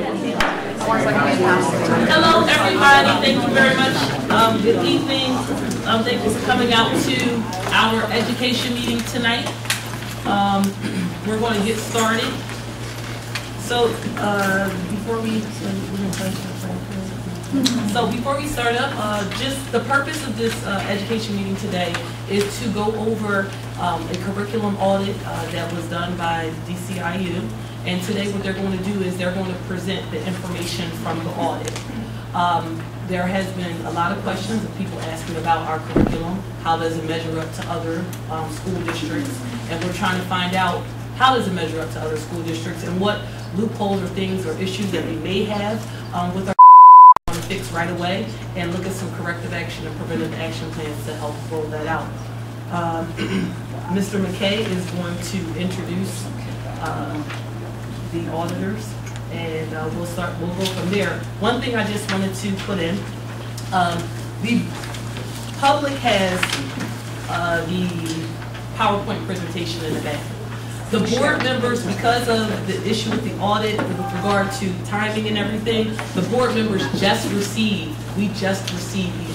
Hello, everybody. Thank you very much. Good evening. Thank you for coming out to our education meeting tonight. We're going to get started. So before we start up, just the purpose of this education meeting today is to go over a curriculum audit that was done by DCIU. And today what they're going to do is they're going to present the information from the audit. There has been a lot of questions of people asking about our curriculum. How does it measure up to other school districts? And we're trying to find out how does it measure up to other school districts and what loopholes or things or issues that we may have with our fix right away, and look at some corrective action and preventive action plans to help roll that out. Mr. McKay is going to introduce the auditors, and we'll go from there. One thing I just wanted to put in, the public has the PowerPoint presentation in the back. The board members, because of the issue with the audit with regard to timing and everything, the board members we just received the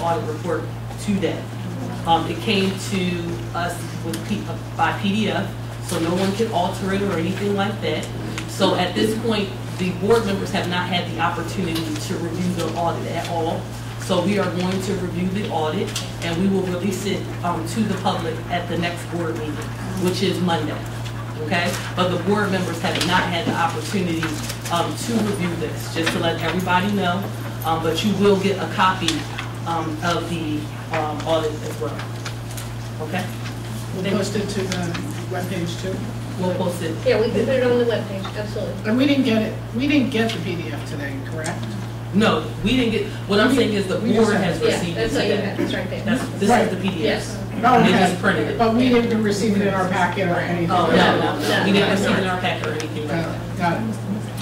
audit report today. It came to us by PDF, so no one can alter it or anything like that. So at this point, the board members have not had the opportunity to review the audit at all. So we are going to review the audit, and we will release it to the public at the next board meeting, which is Monday. Okay, but the board members have not had the opportunity to review this, just to let everybody know. But you will get a copy of the audit as well. Okay? We'll post it to the webpage too. We'll post it. Yeah, we can put it on the webpage, absolutely. And we didn't get it. We didn't get the PDF today, correct? No, we didn't get. What I'm saying is the board has received it today. That's right there. This is the PDF. Yes. Oh, okay. They just printed it. But we didn't receive it in our packet or anything. Oh, no. We didn't receive it in our packet or anything like that. Got it.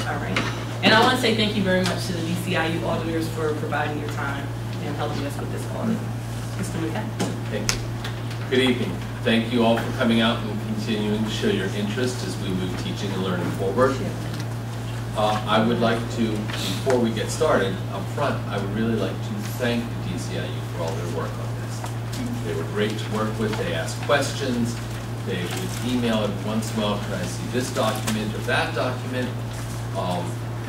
All right. And I want to say thank you very much to the DCIU auditors for providing your time and helping us with this audit. Mr. McKay. Thank you. Good evening. Thank you all for coming out and continuing to show your interest as we move teaching and learning forward. I would like to, before we get started, up front, I would really like to thank the DCIU for all their work on this. They were great to work with. They asked questions. They would email every once in a while, can I see this document or that document?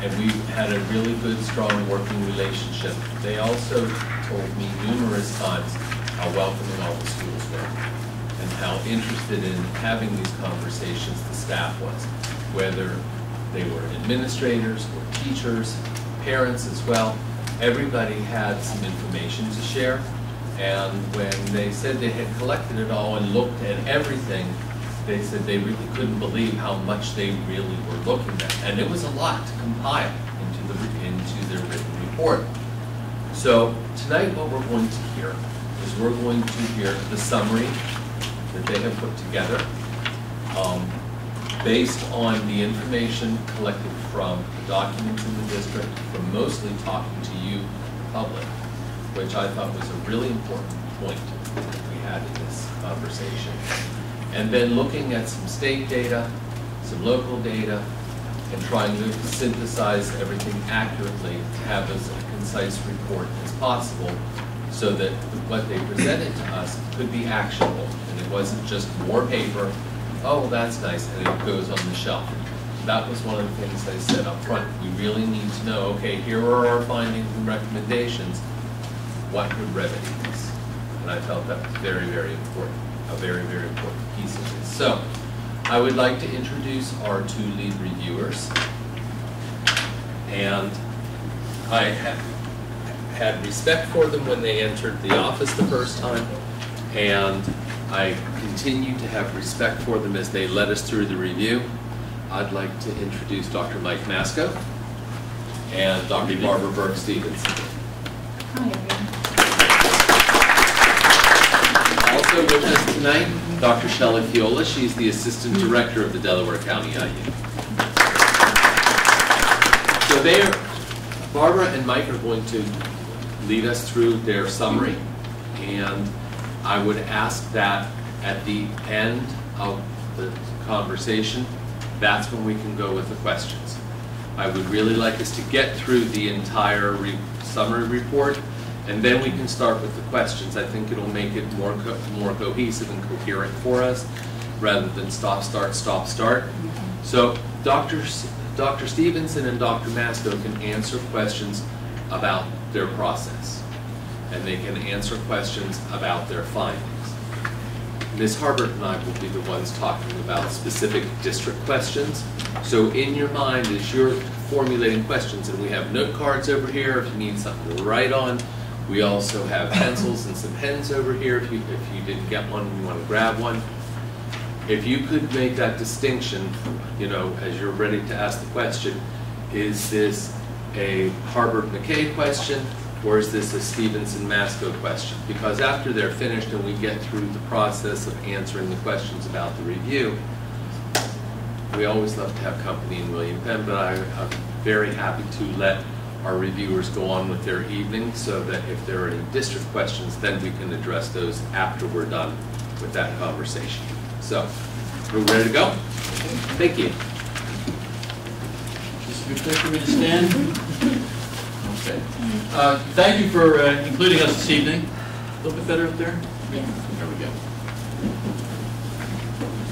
And we had a really good, strong working relationship. They also told me numerous times how welcoming all the schools were and how interested in having these conversations the staff was, whether they were administrators or teachers, parents as well. Everybody had some information to share. And when they said they had collected it all and looked at everything, they said they really couldn't believe how much they really were looking at. And it was a lot to compile into their written report. So tonight what we're going to hear is we're going to hear the summary that they have put together based on the information collected from the documents in the district, from mostly talking to you, the public, which I thought was a really important point that we had in this conversation. And then looking at some state data, some local data, and trying to synthesize everything accurately to have as a concise report as possible so that what they presented to us could be actionable. And it wasn't just more paper, oh, that's nice, and it goes on the shelf. That was one of the things I said up front. We really need to know, okay, here are our findings and recommendations. What would remedy this? And I felt that was very, very important, a very, very important piece of this. So, I would like to introduce our two lead reviewers. And I had respect for them when they entered the office the first time, and I continue to have respect for them as they led us through the review. I'd like to introduce Dr. Mike Masco and Dr. Barbara Burke-Stevens. Hi, everyone. Also with us tonight, Dr. Shelley Fiola. She's the Assistant Director of the Delaware County IU. So Barbara and Mike are going to lead us through their summary, and I would ask that at the end of the conversation, that's when we can go with the questions. I would really like us to get through the entire summary report, and then we can start with the questions. I think it'll make it more cohesive and coherent for us, rather than stop, start, stop, start. So Dr. Stevenson and Dr. Masco can answer questions about their process, and they can answer questions about their findings. Ms. Harbert and I will be the ones talking about specific district questions. So in your mind, as you're formulating questions, and we have note cards over here if you need something to write on. We also have pencils and some pens over here if you didn't get one and you want to grab one. If you could make that distinction, you know, as you're ready to ask the question, is this a Harbert-McKay question, or is this a Stevenson-Masco question? Because after they're finished and we get through the process of answering the questions about the review, we always love to have company in William Penn, but I'm very happy to let our reviewers go on with their evening, so that if there are any district questions, then we can address those after we're done with that conversation. So, we're ready to go? Thank you. Just a good place for me to stand. Okay. Thank you for including us this evening. A little bit better up there? Yeah. There we go.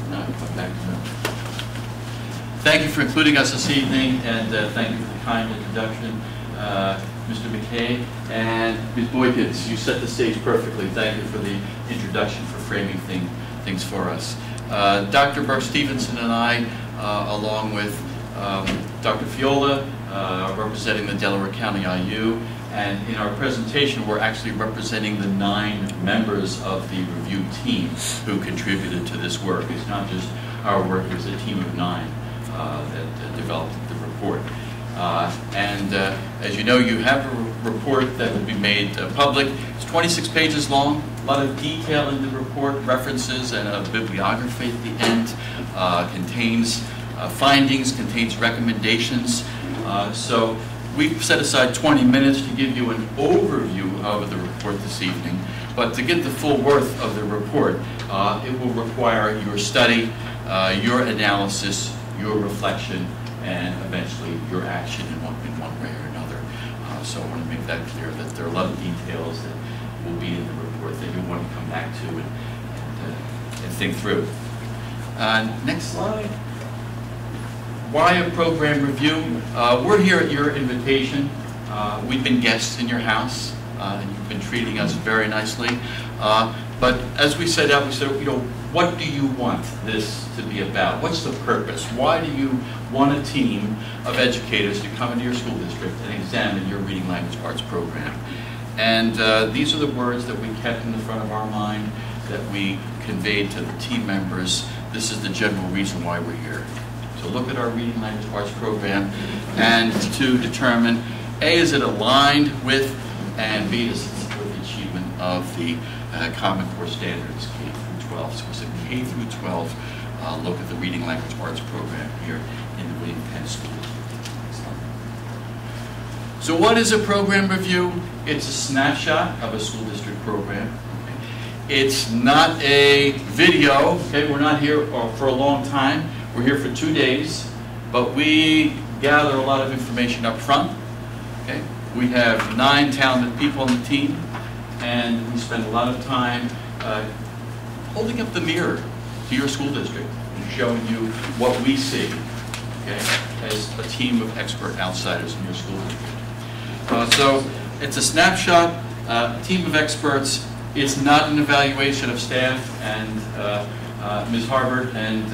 Now, come back to that. Thank you for including us this evening, and thank you for the kind introduction, Mr. McKay. And Ms. Boykins, you set the stage perfectly. Thank you for the introduction, for framing things for us. Dr. Burke Stevenson and I, along with Dr. Fiola, representing the Delaware County IU, and in our presentation we're actually representing the 9 members of the review team who contributed to this work. It's not just our work, it was a team of 9 that developed the report. As you know, you have a report that will be made public. It's 26 pages long, a lot of detail in the report, references and a bibliography at the end, contains findings, contains recommendations. So we've set aside 20 minutes to give you an overview of the report this evening. But to get the full worth of the report, it will require your study, your analysis, your reflection, and eventually your action in one way or another. So I want to make that clear that there are a lot of details that will be in the report that you'll want to come back to and think through. Next slide. Why a program review? We're here at your invitation. We've been guests in your house, and you've been treating us very nicely. But as we set out, we said, you know, what do you want this to be about? What's the purpose? Why do you want a team of educators to come into your school district and examine your reading language arts program? And these are the words that we kept in the front of our mind, that we conveyed to the team members. This is the general reason why we're here. To look at our reading language arts program and to determine, A, is it aligned with, and B, does it support the achievement of the Common Core standards, K through 12. So it's a K through 12 look at the reading language arts program here in the William Penn School District. So what is a program review? It's a snapshot of a school district program. It's not a video. Okay, we're not here for a long time. We're here for 2 days, but we gather a lot of information up front. Okay, we have 9 talented people on the team, and we spend a lot of time holding up the mirror to your school district and showing you what we see, okay, as a team of expert outsiders in your school district. So it's a snapshot, a team of experts. It's not an evaluation of staff, and Ms. Harbert and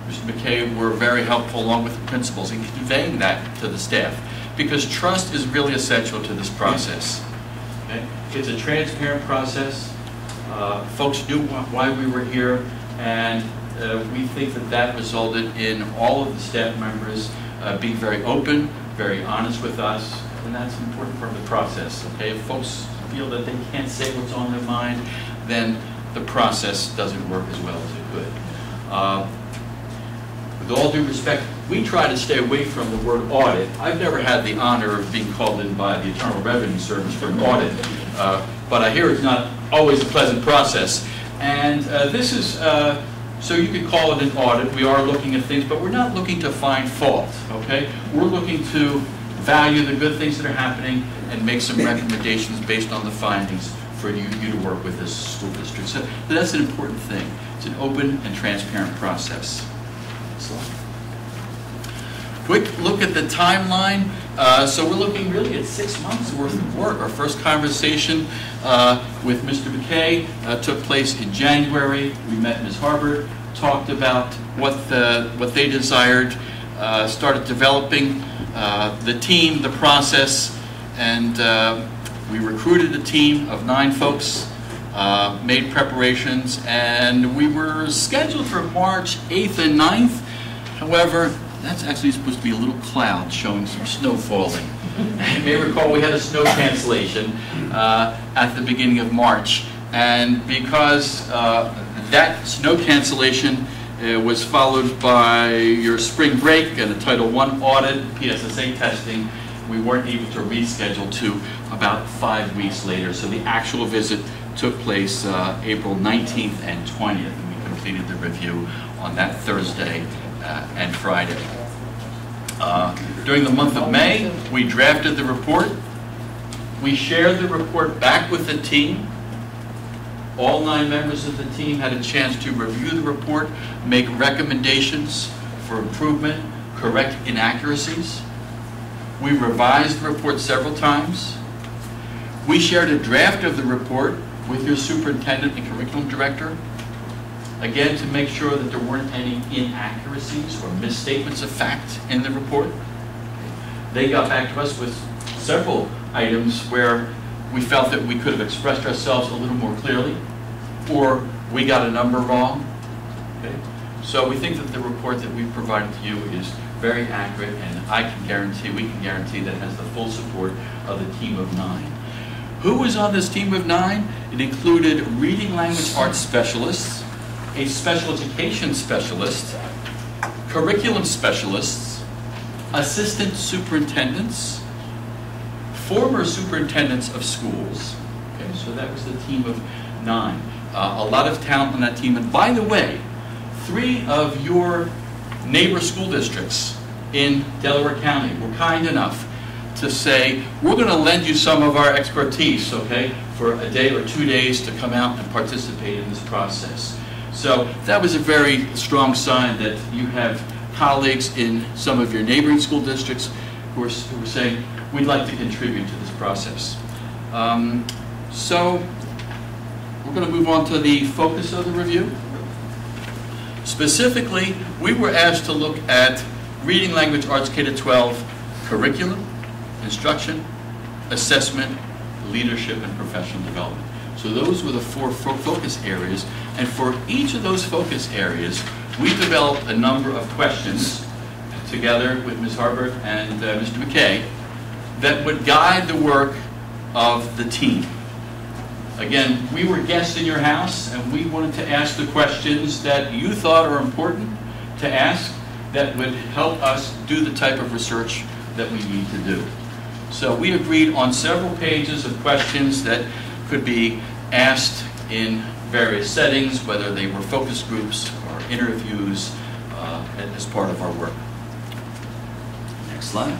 Mr. McKay were very helpful, along with the principals, in conveying that to the staff, because trust is really essential to this process. Okay? It's a transparent process. Folks knew why we were here, and we think that that resulted in all of the staff members being very open, very honest with us, and that's an important part of the process. Okay? If folks feel that they can't say what's on their mind, then the process doesn't work as well as it could. With all due respect, we try to stay away from the word audit. I've never had the honor of being called in by the Internal Revenue Service for an audit, but I hear it's not always a pleasant process. And this is So you could call it an audit. We are looking at things, but we're not looking to find fault, okay? We're looking to value the good things that are happening and make some recommendations based on the findings for you to work with this school district. So that's an important thing. It's an open and transparent process. Quick look at the timeline. So we're looking really at 6 months worth of work. Our first conversation with Mr. McKay took place in January. We met Ms. Harbert, talked about what they desired, started developing the team, the process, and we recruited a team of 9 folks, made preparations, and we were scheduled for March 8th and 9th. However, that's actually supposed to be a little cloud showing some snow falling. You may recall we had a snow cancellation at the beginning of March, and because that snow cancellation was followed by your spring break and a Title I audit, PSSA testing, we weren't able to reschedule to about 5 weeks later. So the actual visit took place April 19th and 20th, and we completed the review on that Thursday and Friday. During the month of May, we drafted the report. We shared the report back with the team. All 9 members of the team had a chance to review the report, make recommendations for improvement, correct inaccuracies. We revised the report several times. We shared a draft of the report with your superintendent and curriculum director, again, to make sure that there weren't any inaccuracies or misstatements of fact in the report. They got back to us with several items where we felt that we could have expressed ourselves a little more clearly, or we got a number wrong. Okay? So we think that the report that we've provided to you is very accurate, and we can guarantee that it has the full support of the team of 9. Who was on this team of 9? It included reading language arts specialists, a special education specialist, curriculum specialists, assistant superintendents, former superintendents of schools. Okay, so that was the team of 9. A lot of talent on that team. And by the way, 3 of your neighbor school districts in Delaware County were kind enough to say, we're going to lend you some of our expertise, okay, for a day or 2 days to come out and participate in this process. So that was a very strong sign that you have colleagues in some of your neighboring school districts who are saying, we'd like to contribute to this process. So we're going to move on to the focus of the review. Specifically, we were asked to look at reading language arts K-12 curriculum, instruction, assessment, leadership, and professional development. So those were the 4 focus areas, and for each of those focus areas, we developed a number of questions together with Ms. Harbert and Mr. McKay that would guide the work of the team. Again, we were guests in your house, and we wanted to ask the questions that you thought are important to ask that would help us do the type of research that we need to do. So we agreed on several pages of questions that could be asked in various settings, whether they were focus groups or interviews as part of our work. Next slide.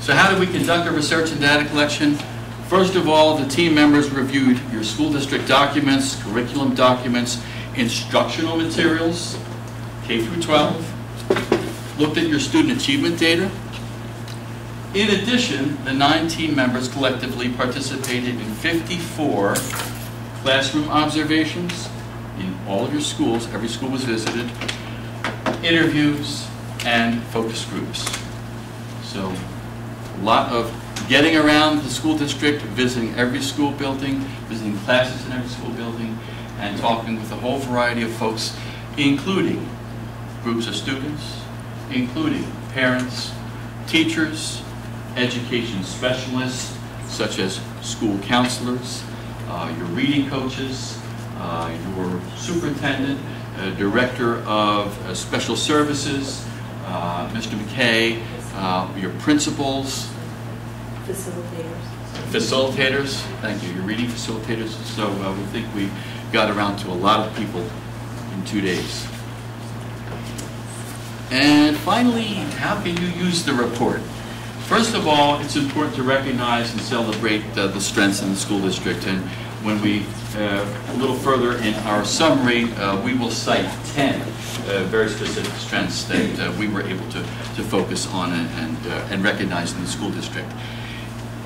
So how did we conduct our research and data collection? First of all, the team members reviewed your school district documents, curriculum documents, instructional materials, K through 12, looked at your student achievement data. In addition, the 9 team members collectively participated in 54 classroom observations in all of your schools. Every school was visited, interviews, and focus groups. So a lot of getting around the school district, visiting every school building, visiting classes in every school building, and talking with a whole variety of folks, including groups of students, including parents, teachers, education specialists, such as school counselors, your reading coaches, your superintendent, director of special services, Mr. McKay, your principals, facilitators. Facilitators, thank you. You're reading facilitators, so we think we got around to a lot of people in 2 days. And finally, how can you use the report? First of all, it's important to recognize and celebrate the strengths in the school district. And when we, a little further in our summary, we will cite 10 very specific strengths that we were able to focus on and recognize in the school district.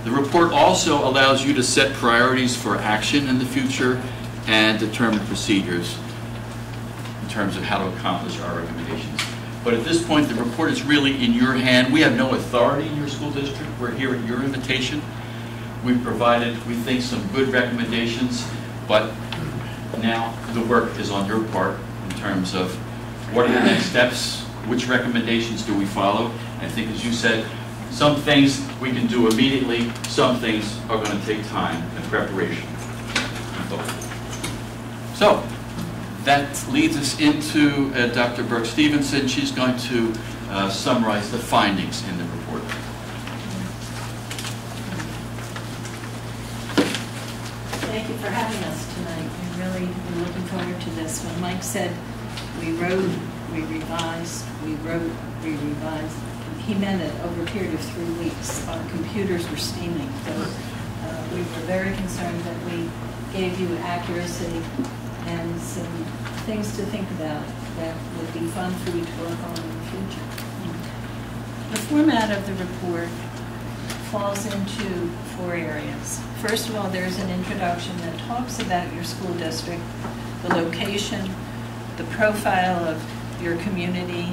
The report also allows you to set priorities for action in the future and determine procedures in terms of how to accomplish our recommendations. But at this point, the report is really in your hand. We have no authority in your school district. We're here at your invitation. We've provided, we think, some good recommendations, but now the work is on your part in terms of what are the next steps, which recommendations do we follow. I think, as you said, some things we can do immediately, some things are going to take time and preparation. So, that leads us into Dr. Burke Stevenson. She's going to summarize the findings in the report. Thank you for having us tonight. We really were looking forward to this. When Mike said we wrote, we revised, we wrote, we revised, he meant it over a period of 3 weeks. Our computers were steaming. So we were very concerned that we gave you accuracy and some things to think about that would be fun for you to work on in the future. The format of the report falls into 4 areas. First of all, there's an introduction that talks about your school district, the location, the profile of your community,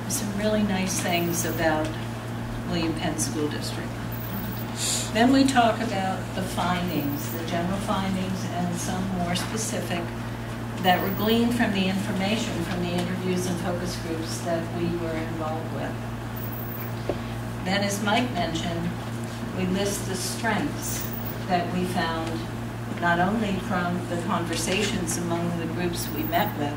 some really nice things about William Penn School District. Then we talk about the findings, the general findings, and some more specific that were gleaned from the information from the interviews and focus groups that we were involved with. Then, as Mike mentioned, we list the strengths that we found not only from the conversations among the groups we met with,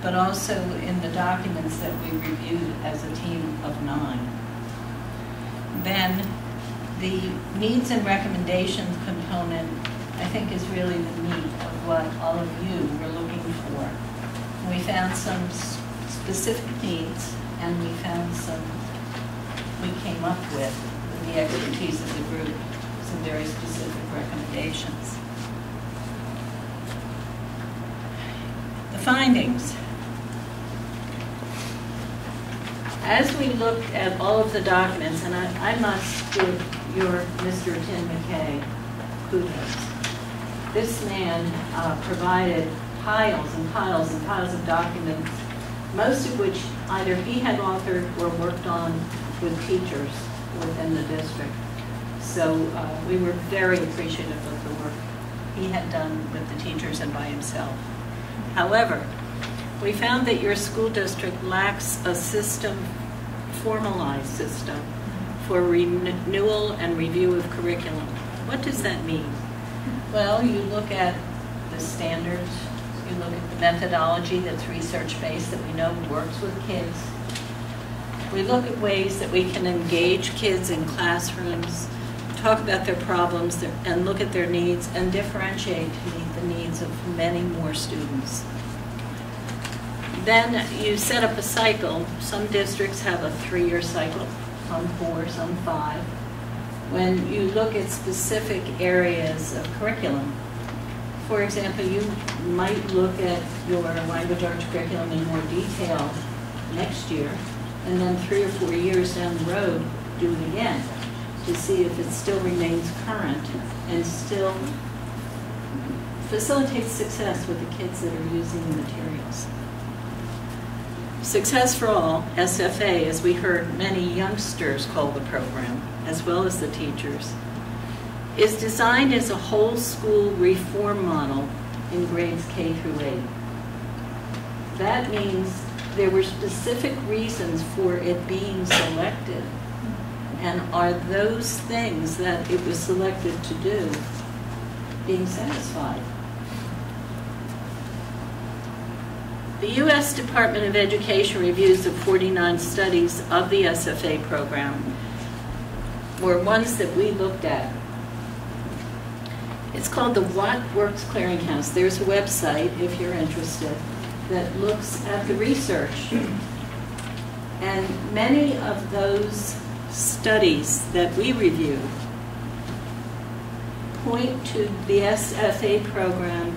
but also in the documents that we reviewed as a team of 9. Then the needs and recommendations component, I think, is really the meat of what all of you were looking for. We found some specific needs, and we found we came up with the expertise of the group, some very specific recommendations. The findings. As we looked at all of the documents, and I must give your Mr. Tim McKay kudos. This man provided piles and piles and piles of documents, most of which either he had authored or worked on with teachers within the district. So we were very appreciative of the work he had done with the teachers and by himself. However, we found that your school district lacks a formalized system for renewal and review of curriculum. What does that mean? Well, you look at the standards, you look at the methodology that's research-based that we know works with kids. We look at ways that we can engage kids in classrooms, talk about their problems, and look at their needs and differentiate to meet the needs of many more students. Then you set up a cycle. Some districts have a 3-year cycle, some 4, some 5. When you look at specific areas of curriculum, for example, you might look at your language arts curriculum in more detail next year, and then 3 or 4 years down the road, do it again to see if it still remains current and still facilitates success with the kids that are using the materials. Success for All, SFA, as we heard many youngsters call the program, as well as the teachers, is designed as a whole school reform model in grades K through 8. That means there were specific reasons for it being selected, and are those things that it was selected to do being satisfied? The U.S. Department of Education reviews of 49 studies of the SFA program were ones that we looked at. It's called the What Works Clearinghouse. There's a website, if you're interested, that looks at the research. And many of those studies that we review point to the SFA program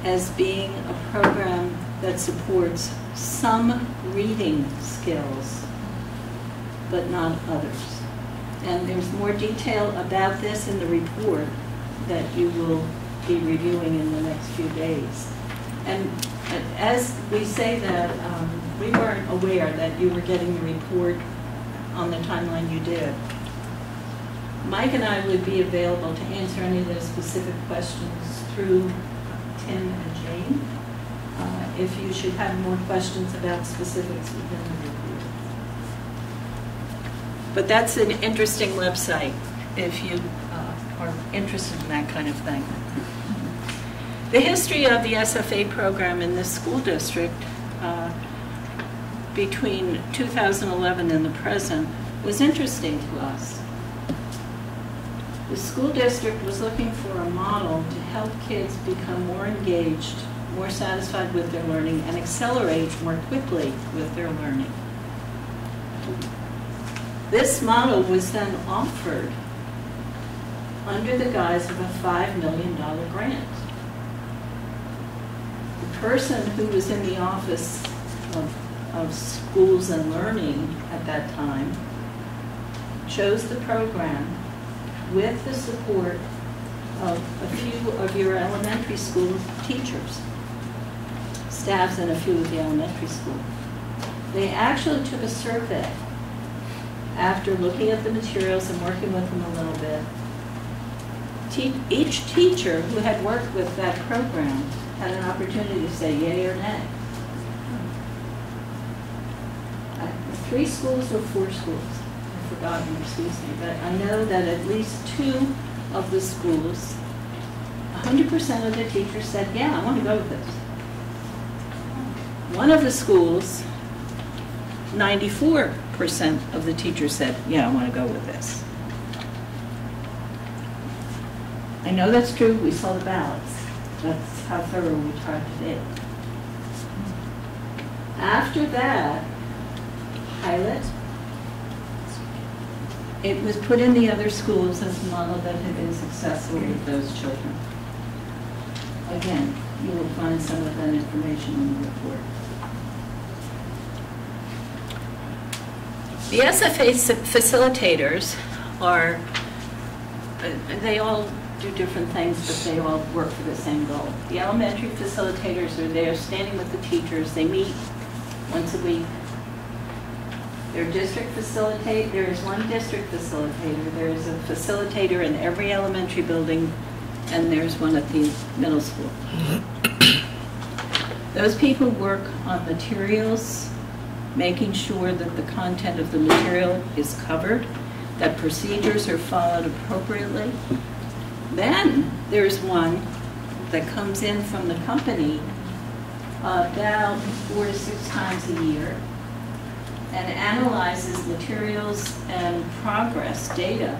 as being a program that supports some reading skills, but not others. And there's more detail about this in the report that you will be reviewing in the next few days. And as we say that, we weren't aware that you were getting the report on the timeline you did. Mike and I would be available to answer any of those specific questions through Tim and Jane, if you should have more questions about specifics within the report. But that's an interesting website if you are interested in that kind of thing. The history of the SFA program in this school district between 2011 and the present was interesting to us. The school district was looking for a model to help kids become more engaged, more satisfied with their learning, and accelerate more quickly with their learning. This model was then offered under the guise of a $5 million grant. The person who was in the Office of Schools and Learning at that time chose the program with the support of a few of your elementary school teachers, staffs in a few of the elementary school. They actually took a survey after looking at the materials and working with them a little bit. Each teacher who had worked with that program had an opportunity to say yay or nay. 3 schools or 4 schools, I've forgotten, excuse me, but I know that at least 2 of the schools, 100% of the teachers said, yeah, I want to go with this. One of the schools, 94% of the teachers said, yeah, I want to go with this. I know that's true, we saw the ballots. That's how thorough we tried to be. After that pilot, it was put in the other schools as a model that had been successful with those children. Again, you will find some of that information in the report. The SFA facilitators are, they all do different things, but they all work for the same goal. The elementary facilitators are there standing with the teachers. They meet once a week. Their district facilitate, there is one district facilitator. There is a facilitator in every elementary building, and there's one at the middle school. Those people work on materials, making sure that the content of the material is covered, that procedures are followed appropriately. Then there's one that comes in from the company about 4 to 6 times a year and analyzes materials and progress data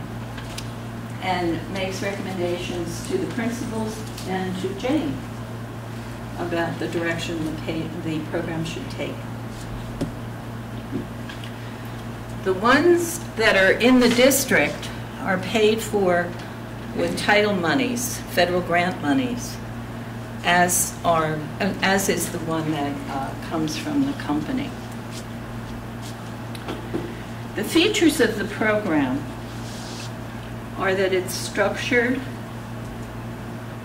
and makes recommendations to the principals and to Jane about the direction the program should take. The ones that are in the district are paid for with title monies, federal grant monies, as is the one that comes from the company. The features of the program are that it's structured,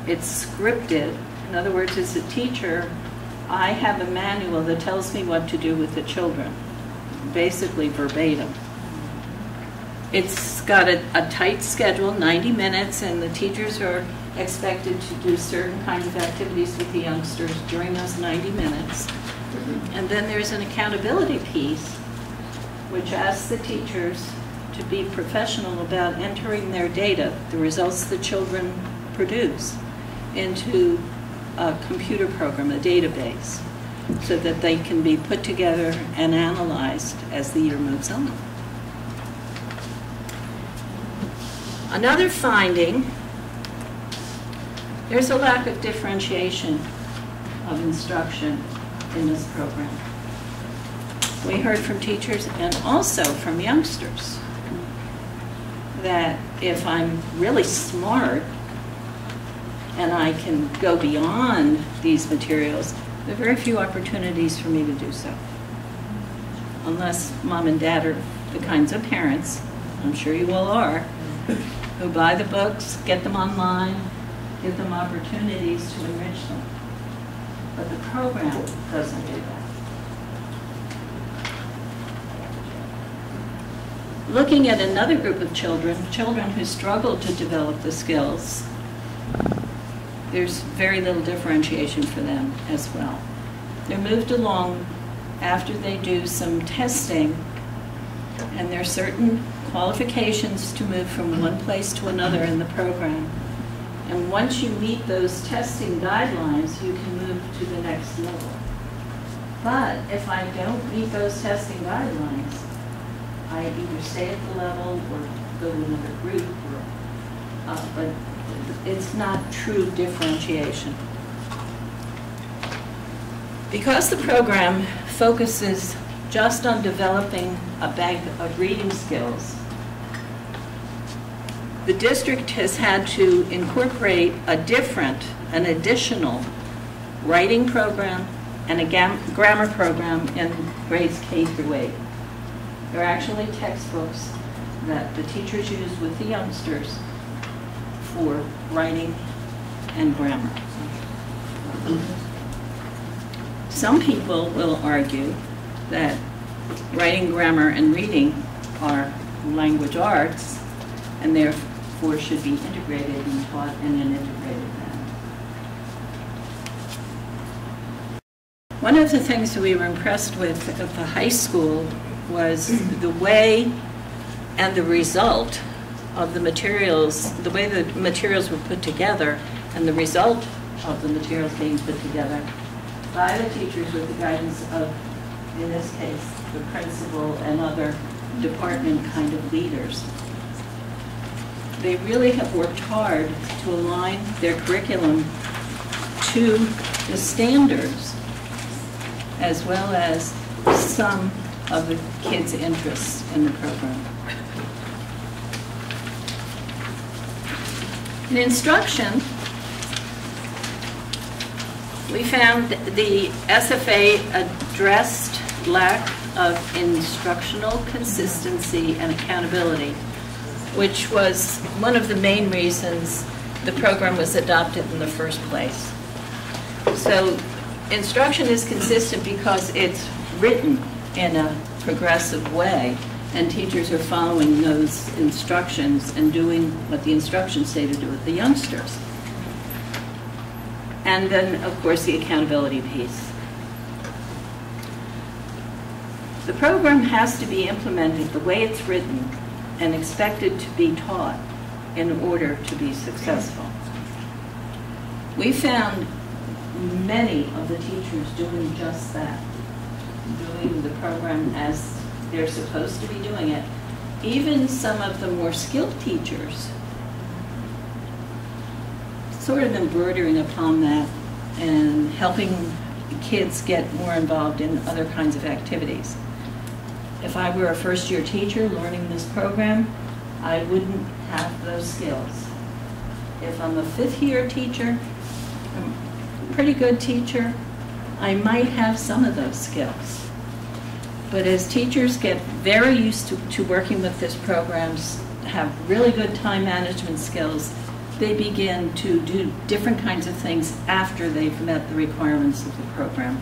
it's scripted. In other words, as a teacher, I have a manual that tells me what to do with the children, basically verbatim. It's got a tight schedule, 90 minutes, and the teachers are expected to do certain kinds of activities with the youngsters during those 90 minutes. And then there's an accountability piece, which asks the teachers to be professional about entering their data, the results the children produce, into a computer program, a database, so that they can be put together and analyzed as the year moves on. Another finding, there's a lack of differentiation of instruction in this program. We heard from teachers and also from youngsters that if I'm really smart and I can go beyond these materials, there are very few opportunities for me to do so. Unless mom and dad are the kinds of parents, I'm sure you all are, who buy the books, get them online, give them opportunities to enrich them. But the program doesn't do that. Looking at another group of children who struggle to develop the skills, there's very little differentiation for them as well. They're moved along after they do some testing, and there are certain qualifications to move from one place to another in the program. And once you meet those testing guidelines, you can move to the next level. But if I don't meet those testing guidelines, I either stay at the level or go to another group, but it's not true differentiation. Because the program focuses just on developing a bank of reading skills, the district has had to incorporate an additional writing program and a grammar program in grades K through 8. There are actually textbooks that the teachers use with the youngsters for writing and grammar. Some people will argue that writing, grammar, and reading are language arts, and therefore should be integrated and taught in an integrated manner. One of the things that we were impressed with at the high school was the way and the result of the materials, the way the materials were put together, and the result of the materials being put together by the teachers with the guidance of, in this case, the principal and other department kind of leaders. They really have worked hard to align their curriculum to the standards as well as some of the kids' interests in the program. In instruction, we found the SFA addressed lack of instructional consistency and accountability, which was one of the main reasons the program was adopted in the first place. So instruction is consistent because it's written in a progressive way, and teachers are following those instructions and doing what the instructions say to do with the youngsters. And then, of course, the accountability piece. The program has to be implemented the way it's written and expected to be taught in order to be successful. We found many of the teachers doing just that, doing the program as they're supposed to be doing it. Even some of the more skilled teachers sort of embroidering upon that and helping kids get more involved in other kinds of activities. If I were a first-year teacher learning this program, I wouldn't have those skills. If I'm a fifth-year teacher, a pretty good teacher, I might have some of those skills. But as teachers get very used to working with this program, have really good time management skills, they begin to do different kinds of things after they've met the requirements of the program.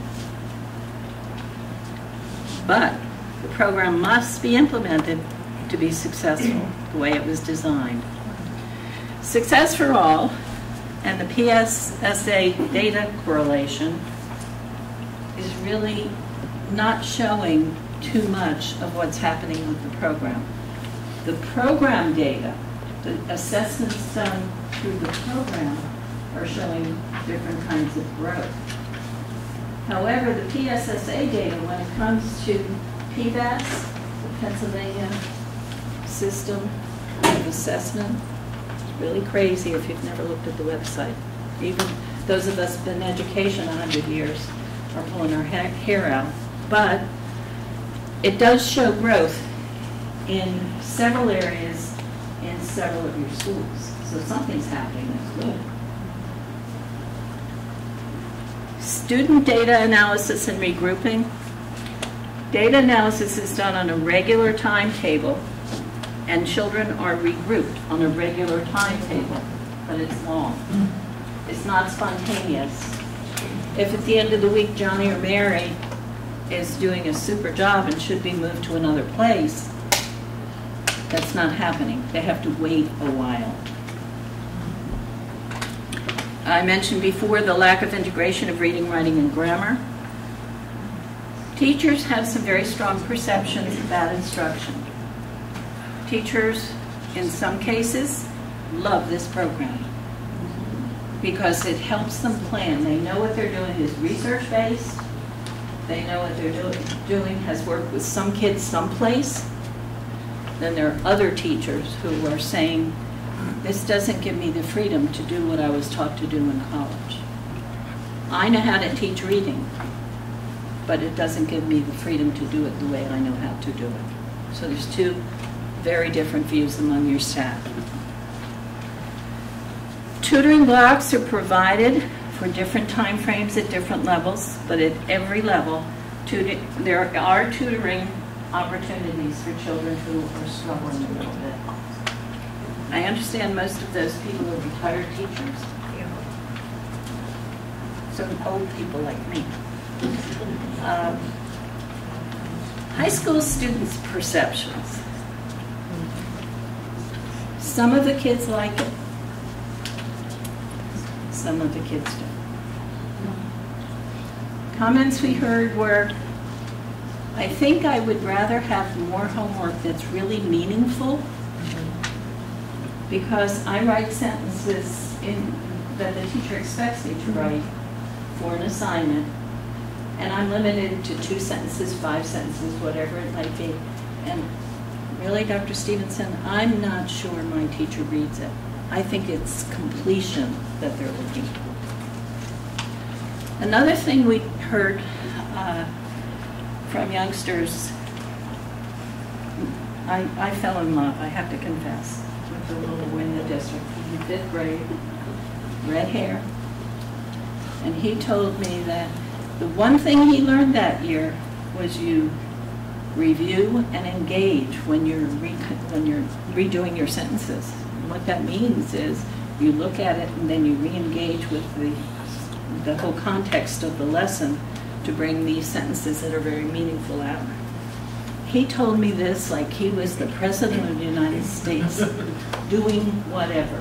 But the program must be implemented to be successful the way it was designed. Success for all and the PSSA data correlation is really not showing too much of what's happening with the program. The program data, the assessments done through the program, are showing different kinds of growth. However, the PSSA data, when it comes to PBAS, the Pennsylvania System of Assessment, really crazy if you've never looked at the website. Even those of us been in education 100 years are pulling our hair out. But it does show growth in several areas in several of your schools. So something's happening that's good. Student data analysis and regrouping. Data analysis is done on a regular timetable, and children are regrouped on a regular timetable, but it's long. It's not spontaneous. If at the end of the week Johnny or Mary is doing a super job and should be moved to another place, that's not happening. They have to wait a while. I mentioned before the lack of integration of reading, writing, and grammar. Teachers have some very strong perceptions about instruction. Teachers, in some cases, love this program because it helps them plan. They know what they're doing is research-based. They know what they're doing has worked with some kids someplace. Then there are other teachers who are saying, this doesn't give me the freedom to do what I was taught to do in college. I know how to teach reading, but it doesn't give me the freedom to do it the way I know how to do it. So there's two very different views among your staff. Tutoring blocks are provided for different time frames at different levels, but at every level, there are tutoring opportunities for children who are struggling a little bit. I understand most of those people are retired teachers. So old people like me. High school students' perceptions. Some of the kids like it. Some of the kids don't. Comments we heard were, I think I would rather have more homework that's really meaningful because I write sentences that the teacher expects me to write for an assignment, and I'm limited to 2 sentences, 5 sentences, whatever it might be. And really, Dr. Stevenson, I'm not sure my teacher reads it. I think it's completion that they're looking for. Another thing we heard from youngsters, I fell in love, I have to confess, with the little boy in the district. He's in 5th grade, red hair. And he told me that the one thing he learned that year was you review and engage when you're redoing your sentences. And what that means is you look at it and then you re-engage with the whole context of the lesson to bring these sentences that are very meaningful out. He told me this like he was the President of the United States doing whatever.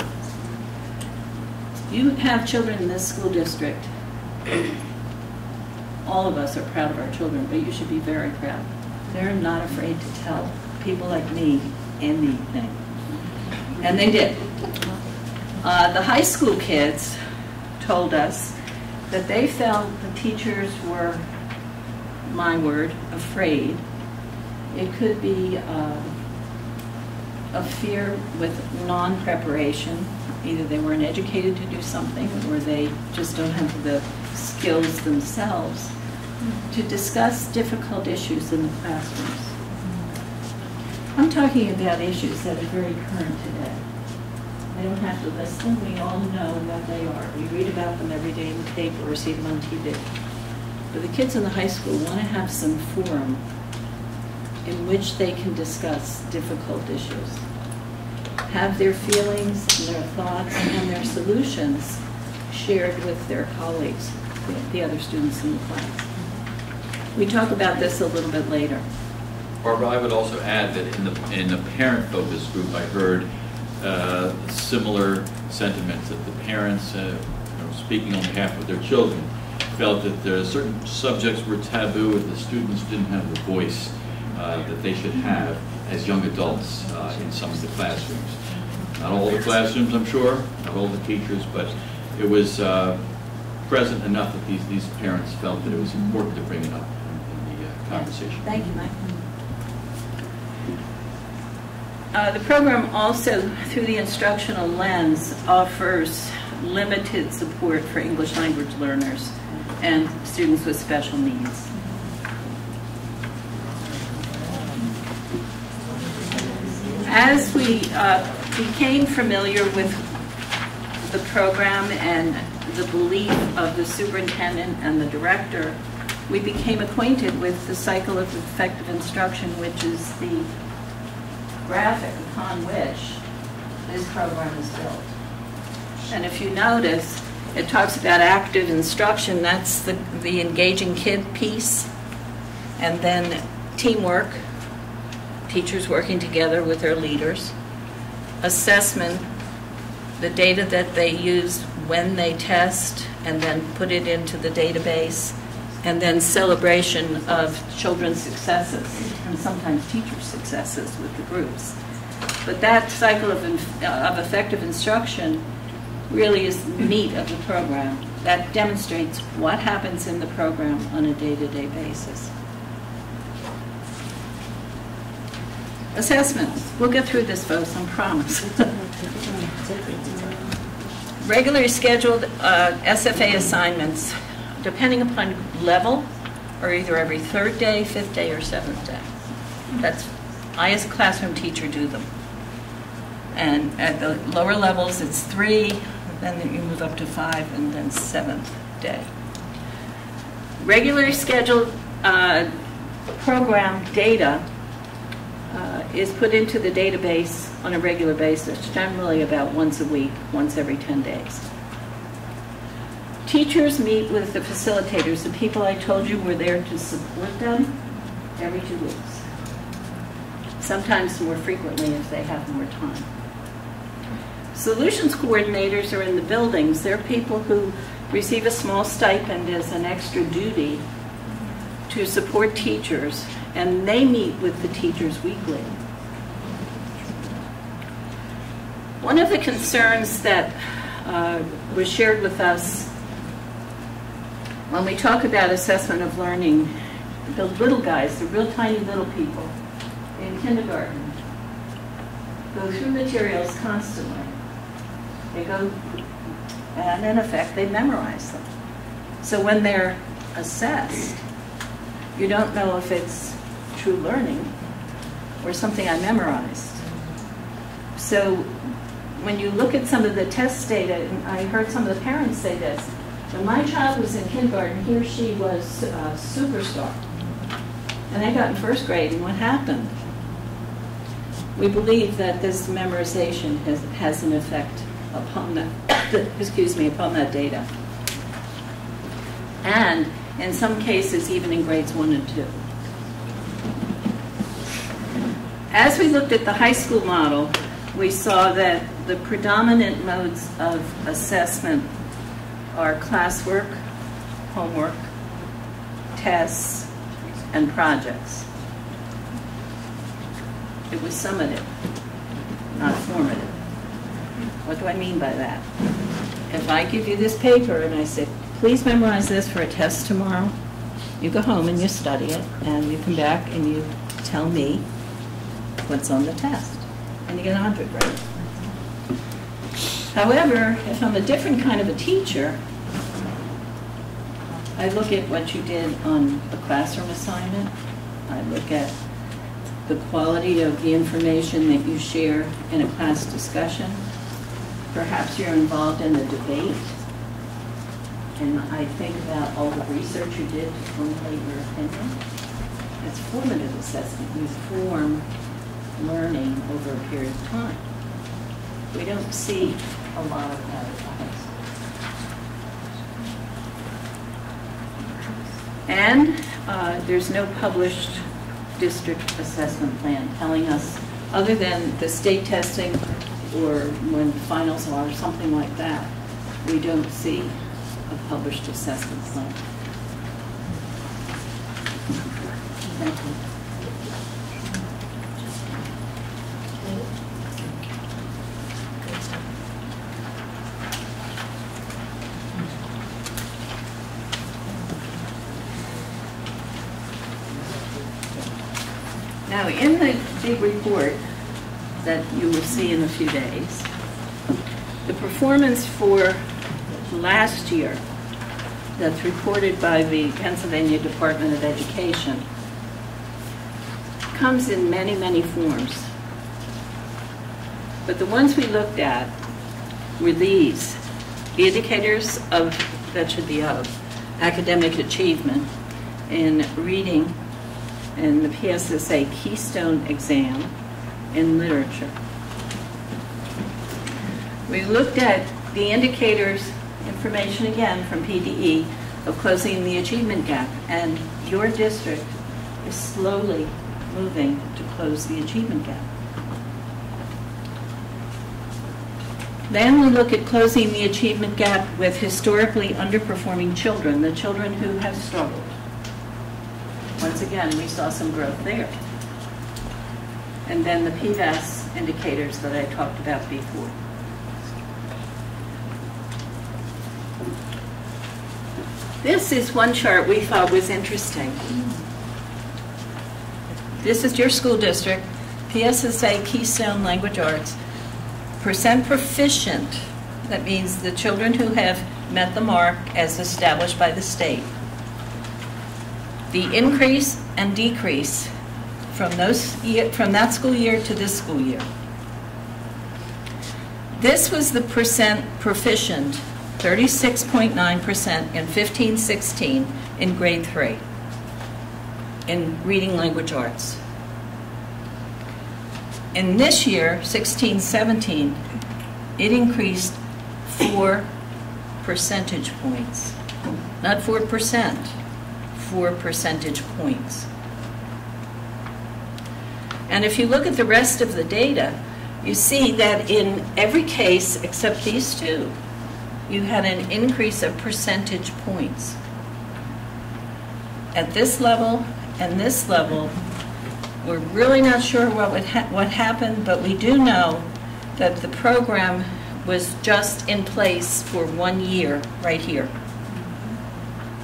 You have children in this school district. All of us are proud of our children, but you should be very proud. They're not afraid to tell people like me anything. And they did. The high school kids told us that they felt the teachers were, my word, afraid. It could be a fear with non-preparation. Either they weren't educated to do something or they just don't have the skills themselves to discuss difficult issues in the classrooms. I'm talking about issues that are very current today. I don't have to list them. We all know what they are. We read about them every day in the paper or see them on TV. But the kids in the high school want to have some forum in which they can discuss difficult issues, have their feelings and their thoughts and their solutions shared with their colleagues, the other students in the class. We talk about this a little bit later. Barbara, I would also add that in the parent focus group, I heard similar sentiments that the parents, speaking on behalf of their children, felt that there are certain subjects were taboo and the students didn't have the voice that they should have as young adults in some of the classrooms. Not all the classrooms, I'm sure, not all the teachers, but it was present enough that these parents felt that it was important to bring it up in the conversation. Thank you, Mike. The program also, through the instructional lens, offers limited support for English language learners and students with special needs. As we became familiar with the program and the belief of the superintendent and the director, we became acquainted with the cycle of effective instruction, which is the graphic upon which this program is built. And if you notice, it talks about active instruction. That's the engaging kid piece. And then teamwork, teachers working together with their leaders. Assessment, the data that they use when they test and then put it into the database. And then celebration of children's successes and sometimes teachers' successes with the groups. But that cycle of effective instruction really is the meat of the program. That demonstrates what happens in the program on a day-to-day basis. Assessments. We'll get through this, folks, I promise. Regularly scheduled SFA assignments, depending upon level, are either every third day, fifth day, or seventh day. I, as a classroom teacher, do them. And at the lower levels, it's 3, then you move up to 5, and then 7th day. Regularly scheduled program data is put into the database on a regular basis, generally about once a week, once every 10 days. Teachers meet with the facilitators, the people I told you were there to support them, every 2 weeks. Sometimes more frequently if they have more time. Solutions coordinators are in the buildings. They're people who receive a small stipend as an extra duty to support teachers, and they meet with the teachers weekly. One of the concerns that was shared with us when we talk about assessment of learning, the little guys, the real tiny little people in kindergarten, go through materials constantly. They go, and in effect, they memorize them. So when they're assessed, you don't know if it's true learning or something I memorized. So when you look at some of the test data, and I heard some of the parents say this, when my child was in kindergarten, he or she was a superstar. And they got in first grade, and what happened? We believe that this memorization has an effect upon that, upon that data. And in some cases, even in grades 1 and 2. As we looked at the high school model, we saw that the predominant modes of assessment are classwork, homework, tests, and projects. It was summative, not formative. What do I mean by that? If I give you this paper and I say, please memorize this for a test tomorrow, you go home and you study it, and you come back and you tell me what's on the test, and you get 100, right? However, if I'm a different kind of a teacher, I look at what you did on a classroom assignment. I look at the quality of the information that you share in a class discussion. Perhaps you're involved in a debate, and I think about all the research you did to formulate your opinion. It's formative assessment. You form learning over a period of time. We don't see a lot of that at the high school. And there's no published district assessment plan telling us, other than the state testing or when finals are, something like that, we don't see a published assessment plan. Thank you. Now, in the big report, that you will see in a few days. The performance for last year that's reported by the Pennsylvania Department of Education comes in many, many forms. But the ones we looked at were these, the indicators of, that should be of, academic achievement in reading and the PSSA Keystone exam in literature. We looked at the indicators, information again from PDE, of closing the achievement gap, and your district is slowly moving to close the achievement gap. Then we look at closing the achievement gap with historically underperforming children, the children who have struggled. Once again, we saw some growth there. And then the Pds indicators that I talked about before. This is one chart we thought was interesting. This is your school district, PSSA Keystone Language Arts. Percent proficient, that means the children who have met the mark as established by the state. The increase and decrease from that school year to this school year. This was the percent proficient, 36.9% in 15-16 in grade 3 in reading language arts. In this year, 16-17, it increased 4 percentage points. Not 4%, 4 percentage points. And if you look at the rest of the data, you see that in every case except these two, you had an increase of percentage points. At this level and this level, we're really not sure what happened, but we do know that the program was just in place for 1 year right here.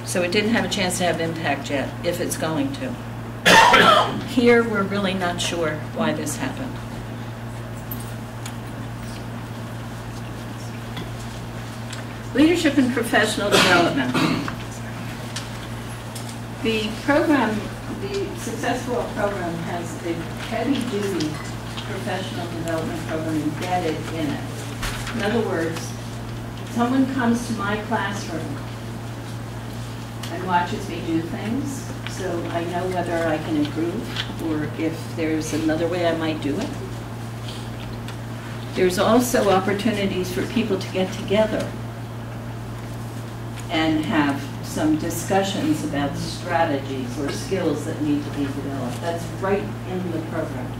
So it didn't have a chance to have impact yet, if it's going to. Here, we're really not sure why this happened. Leadership and professional development. The program, the Successful program, has a heavy-duty professional development program embedded in it. In other words, someone comes to my classroom and watches me do things, so I know whether I can improve or if there's another way I might do it. There's also opportunities for people to get together and have some discussions about strategies or skills that need to be developed. That's right in the program.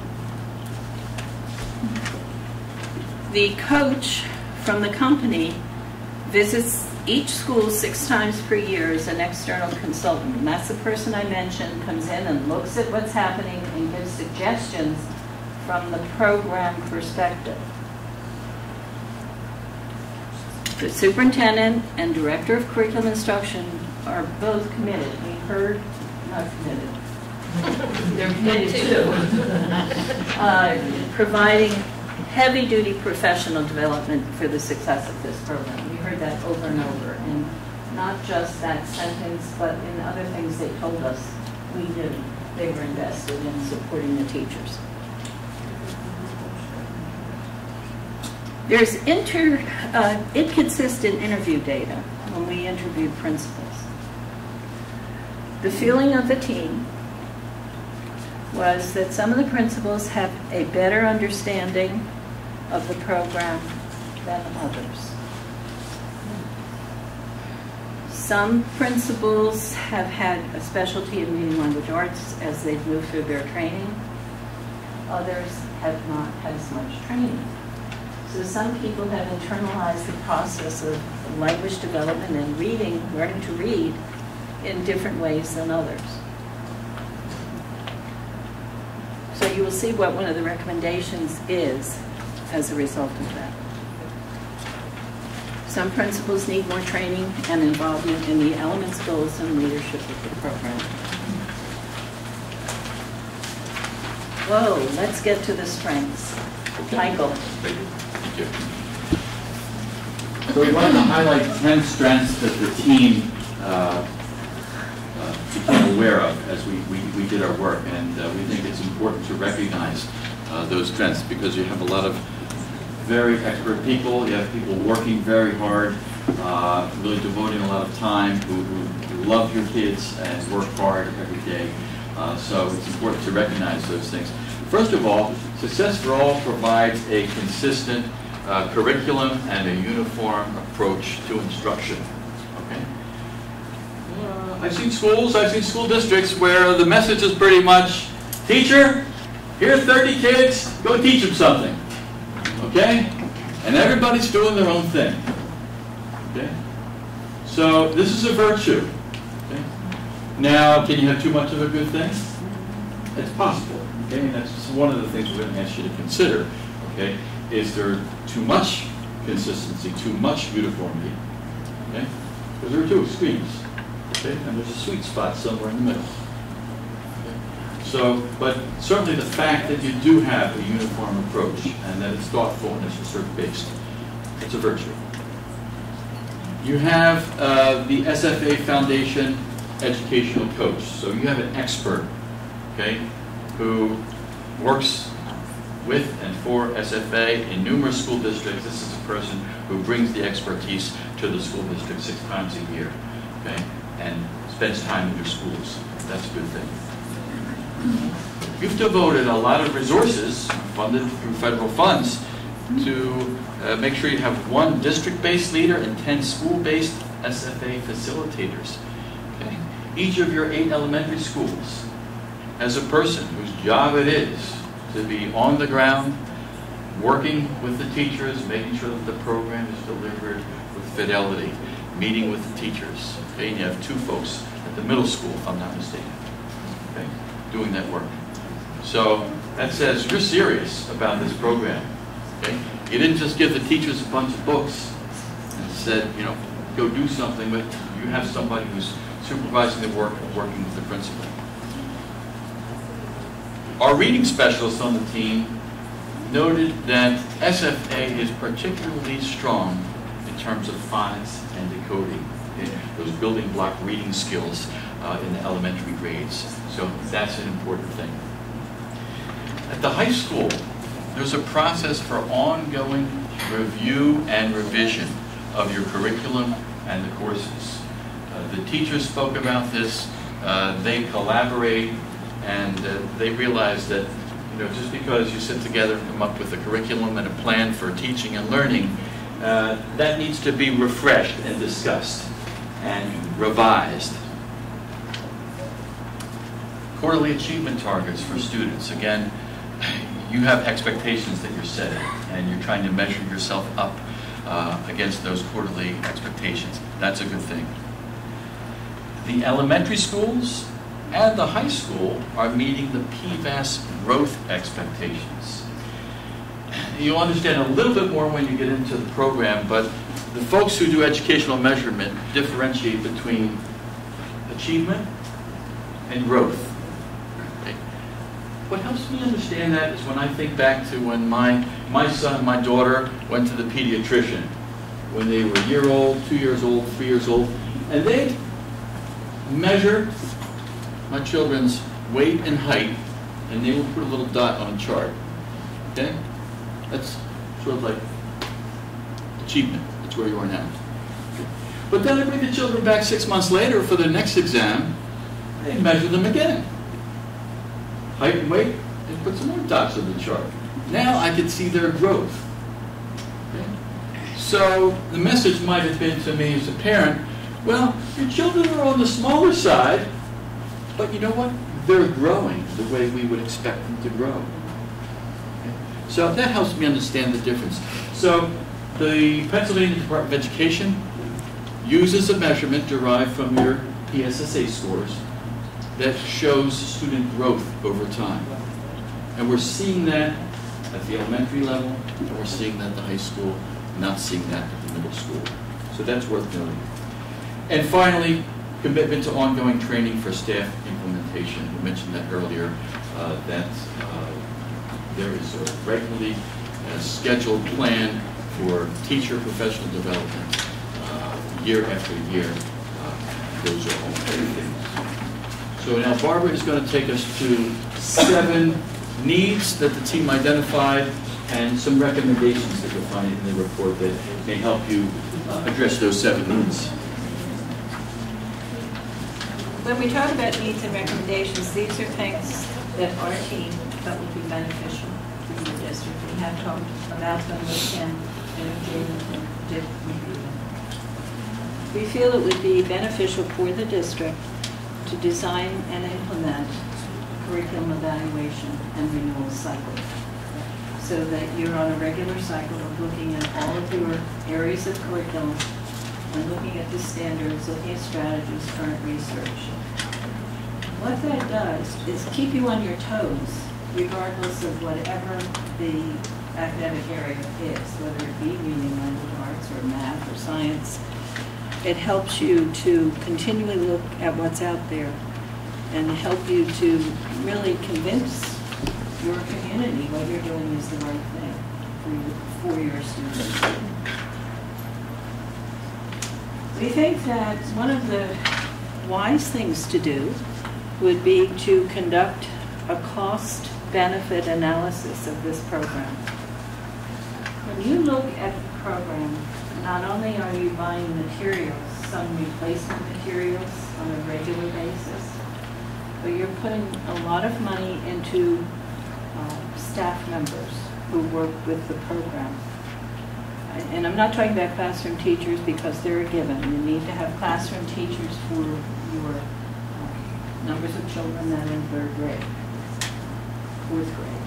The coach from the company visits each school 6 times per year as an external consultant. And that's the person I mentioned, comes in and looks at what's happening and gives suggestions from the program perspective. The superintendent and director of curriculum instruction are both committed. We heard, not committed. They're committed too. Providing heavy-duty professional development for the success of this program. We heard that over and over, and not just that sentence, but in other things they told us we knew they were invested in supporting the teachers. There's inconsistent interview data when we interviewed principals. The feeling of the team was that some of the principals have a better understanding of the program than others. Some principals have had a specialty in reading language arts as they've moved through their training. Others have not had as much training. So some people have internalized the process of language development and reading, learning to read, in different ways than others. So you will see what one of the recommendations is as a result of that. Some principals need more training and involvement in the elements, goals, and leadership of the program. Whoa, let's get to the strengths. Michael. Great. Thank you. So we wanted to highlight 10 strengths that the team became aware of as we did our work, and we think it's important to recognize those strengths because you have a lot of very expert people, you have people working very hard, really devoting a lot of time, who love your kids and work hard every day. So it's important to recognize those things. First of all, Success for All provides a consistent curriculum and a uniform approach to instruction. Okay? I've seen school districts where the message is pretty much, teacher, here are 30 kids, go teach them something. Okay? And everybody's doing their own thing. Okay? So this is a virtue. Okay? Now, can you have too much of a good thing? It's possible. Okay? And that's one of the things we're going to ask you to consider. Okay? Is there too much consistency, too much uniformity? Okay? Because there are two extremes. Okay? And there's a sweet spot somewhere in the middle. Okay? So, but certainly the fact that you do have a uniform approach and that it's thoughtful and it's research-based, it's a virtue. You have the SFA Foundation educational coach. So you have an expert, okay, who works with and for SFA in numerous school districts. This is a person who brings the expertise to the school district 6 times a year, okay, and spends time in your schools. That's a good thing. You've devoted a lot of resources, funded through federal funds, to make sure you have 1 district-based leader and 10 school-based SFA facilitators. Okay? Each of your 8 elementary schools has a person whose job it is to be on the ground, working with the teachers, making sure that the program is delivered with fidelity, meeting with the teachers. Okay? And you have 2 folks at the middle school, if I'm not mistaken, okay, doing that work. So that says you're serious about this program. Okay? You didn't just give the teachers a bunch of books and said, you know, go do something, but you have somebody who's supervising the work and working with the principal. Our reading specialists on the team noted that SFA is particularly strong in terms of phonics and decoding, okay? Those building block reading skills in the elementary grades. So that's an important thing. At the high school, there's a process for ongoing review and revision of your curriculum and the courses. The teachers spoke about this. They collaborate, and they realize that, you know, just because you sit together and come up with a curriculum and a plan for teaching and learning, that needs to be refreshed and discussed and revised. Quarterly achievement targets for students. Again, you have expectations that you're setting, and you're trying to measure yourself up against those quarterly expectations. That's a good thing. The elementary schools and the high school are meeting the PVAS growth expectations. You'll understand a little bit more when you get into the program, but the folks who do educational measurement differentiate between achievement and growth. What helps me understand that is when I think back to when my son and my daughter went to the pediatrician when they were a year old, 2 years old, 3 years old, and they measured my children's weight and height, and they would put a little dot on a chart. Okay? That's sort of like achievement. That's where you are now. Okay. But then I bring the children back 6 months later for the next exam, they measure them again. Height and weight, and put some more dots on the chart. Now I can see their growth. Okay? So the message might have been to me as a parent, well, your children are on the smaller side, but you know what? They're growing the way we would expect them to grow. Okay? So that helps me understand the difference. So the Pennsylvania Department of Education uses a measurement derived from your PSSA scores that shows student growth over time. And we're seeing that at the elementary level, and we're seeing that at the high school, not seeing that at the middle school. So that's worth noting. And finally, commitment to ongoing training for staff implementation. We mentioned that earlier, that there is regularly a scheduled plan for teacher professional development year after year. Those are all great things. So now Barbara is going to take us to 7 needs that the team identified and some recommendations that you'll find in the report that may help you address those 7 needs. When we talk about needs and recommendations, these are things that our team felt would be beneficial to the district. We have talked about them with Ken and Jane did review them. We feel it would be beneficial for the district to design and implement curriculum evaluation and renewal cycle, so that you're on a regular cycle of looking at all of your areas of curriculum and looking at the standards, looking at strategies, current research. What that does is keep you on your toes, regardless of whatever the academic area is, whether it be reading, language arts, or math, or science. It helps you to continually look at what's out there and help you to really convince your community what you're doing is the right thing for your students. We think that one of the wise things to do would be to conduct a cost-benefit analysis of this program. When you look at the program, not only are you buying materials, some replacement materials on a regular basis, but you're putting a lot of money into staff members who work with the program. And I'm not talking about classroom teachers because they're a given. You need to have classroom teachers for your numbers of children that are in 3rd grade, 4th grade.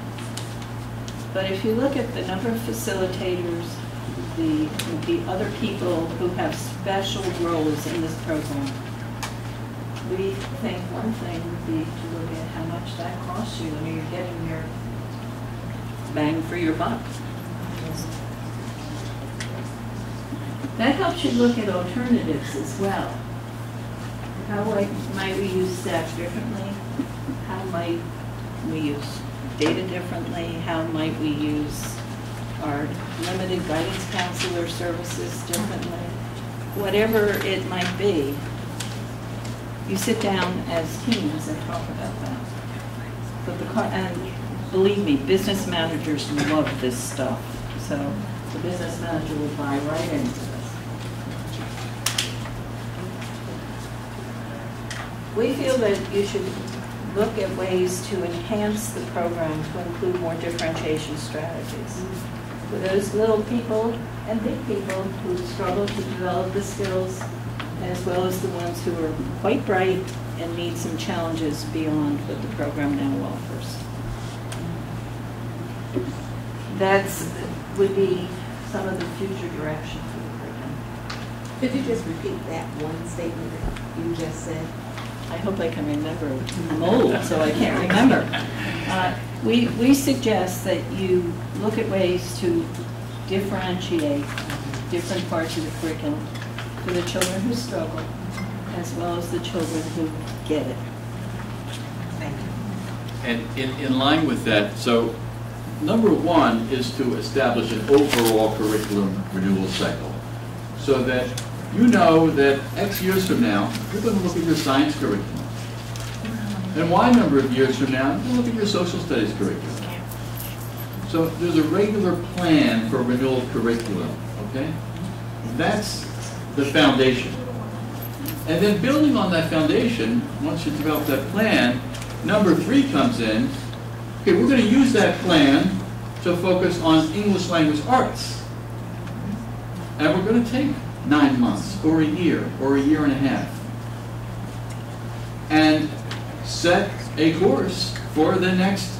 But if you look at the number of facilitators, the other people who have special roles in this program, we think one thing would be to look at how much that costs you and you're getting your bang for your buck. That helps you look at alternatives as well. How might we use staff differently? How might we use data differently? How might we use our limited guidance counselor services differently? Whatever it might be, you sit down as teams and talk about that. But and believe me, business managers love this stuff. So the business manager will buy right into this. We feel that you should look at ways to enhance the program to include more differentiation strategies. For those little people and big people who struggle to develop the skills, as well as the ones who are quite bright and need some challenges beyond what the program now offers. That would be some of the future direction for the curriculum. Could you just repeat that one statement that you just said? I hope I can remember. I'm old, so I can't remember. We suggest that you look at ways to differentiate different parts of the curriculum for the children who struggle, as well as the children who get it. Thank you. And in line with that, so number 1 is to establish an overall curriculum renewal cycle so that you know that X years from now, you're going to look at your science curriculum. And Y number of years from now, you're going to look at your social studies curriculum. So there's a regular plan for renewal curriculum, okay? That's the foundation. And then building on that foundation, once you develop that plan, number 3 comes in. Okay, we're going to use that plan to focus on English language arts. And we're going to take 9 months, or a year and a half, and set a course for the next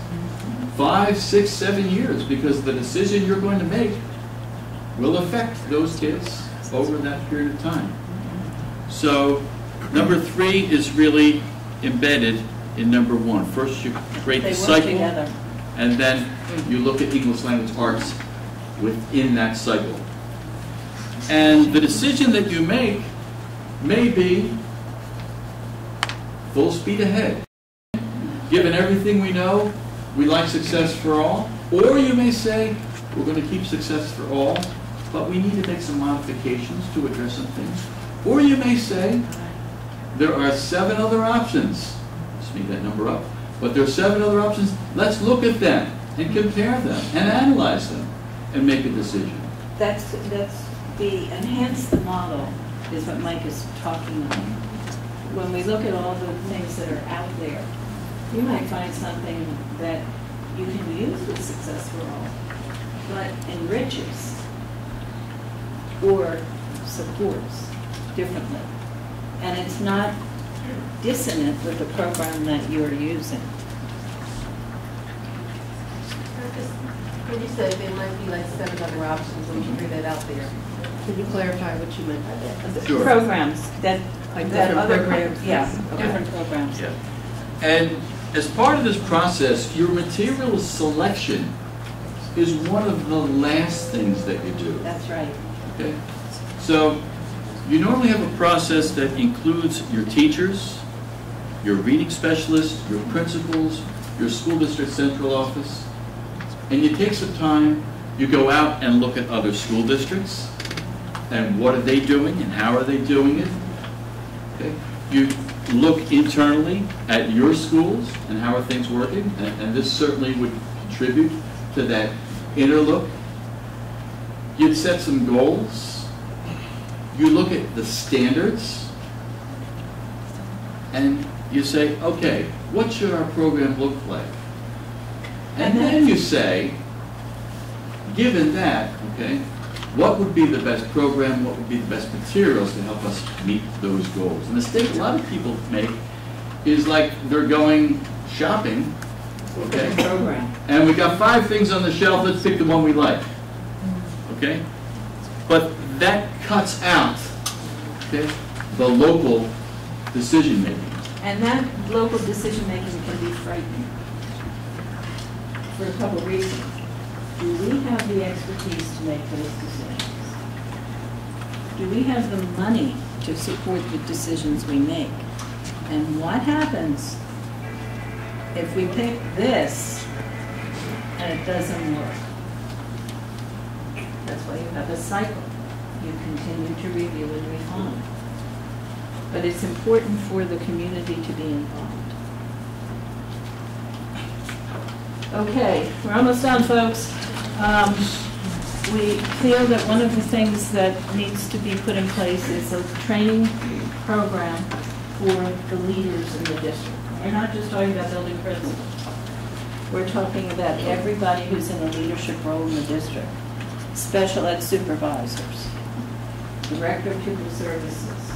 5, 6, 7 years, because the decision you're going to make will affect those kids over that period of time. So number 3 is really embedded in number 1. First you create the cycle, together. And then you look at English language arts within that cycle. And the decision that you make may be full speed ahead. Given everything we know, we like success for all. Or you may say, we're going to keep success for all, but we need to make some modifications to address some things. Or you may say, there are 7 other options. Just make that number up. But there are 7 other options. Let's look at them and compare them and analyze them and make a decision. That's the enhance the model is what Mike is talking about. When we look at all the things that are out there, you might find something that you can use with Success for All, but enriches or supports differently. And it's not dissonant with the program that you're using. When you said there might be like 7 other options, when you threw that out there, can you clarify what you meant by that? Sure. Programs that, Like that different other programs. Yeah, Okay. different programs. Yeah. And as part of this process, your material selection is one of the last things that you do. That's right. Okay? So you normally have a process that includes your teachers, your reading specialists, your principals, your school district central office, and you take some time, you go out and look at other school districts, and what are they doing and how are they doing it. Okay? You look internally at your schools and how are things working, and this certainly would contribute to that inner look. You'd set some goals. You look at the standards, and you say, okay, what should our program look like? And then you say, given that, okay, what would be the best program, what would be the best materials to help us meet those goals? And the mistake a lot of people make is like they're going shopping, okay, Program. and we got 5 things on the shelf, let's pick the one we like, okay? But that cuts out, okay, the local decision-making. And that local decision-making can be frightening for a couple of reasons. Do we have the expertise to make those decisions? Do we have the money to support the decisions we make? And what happens if we pick this and it doesn't work? That's why you have a cycle. You continue to review and refine. But it's important for the community to be involved. Okay, we're almost done, folks. We feel that one of the things that needs to be put in place is a training program for the leaders in the district. We're not just talking about building principals. We're talking about everybody who's in a leadership role in the district. Special ed supervisors, Director of Pupil Services,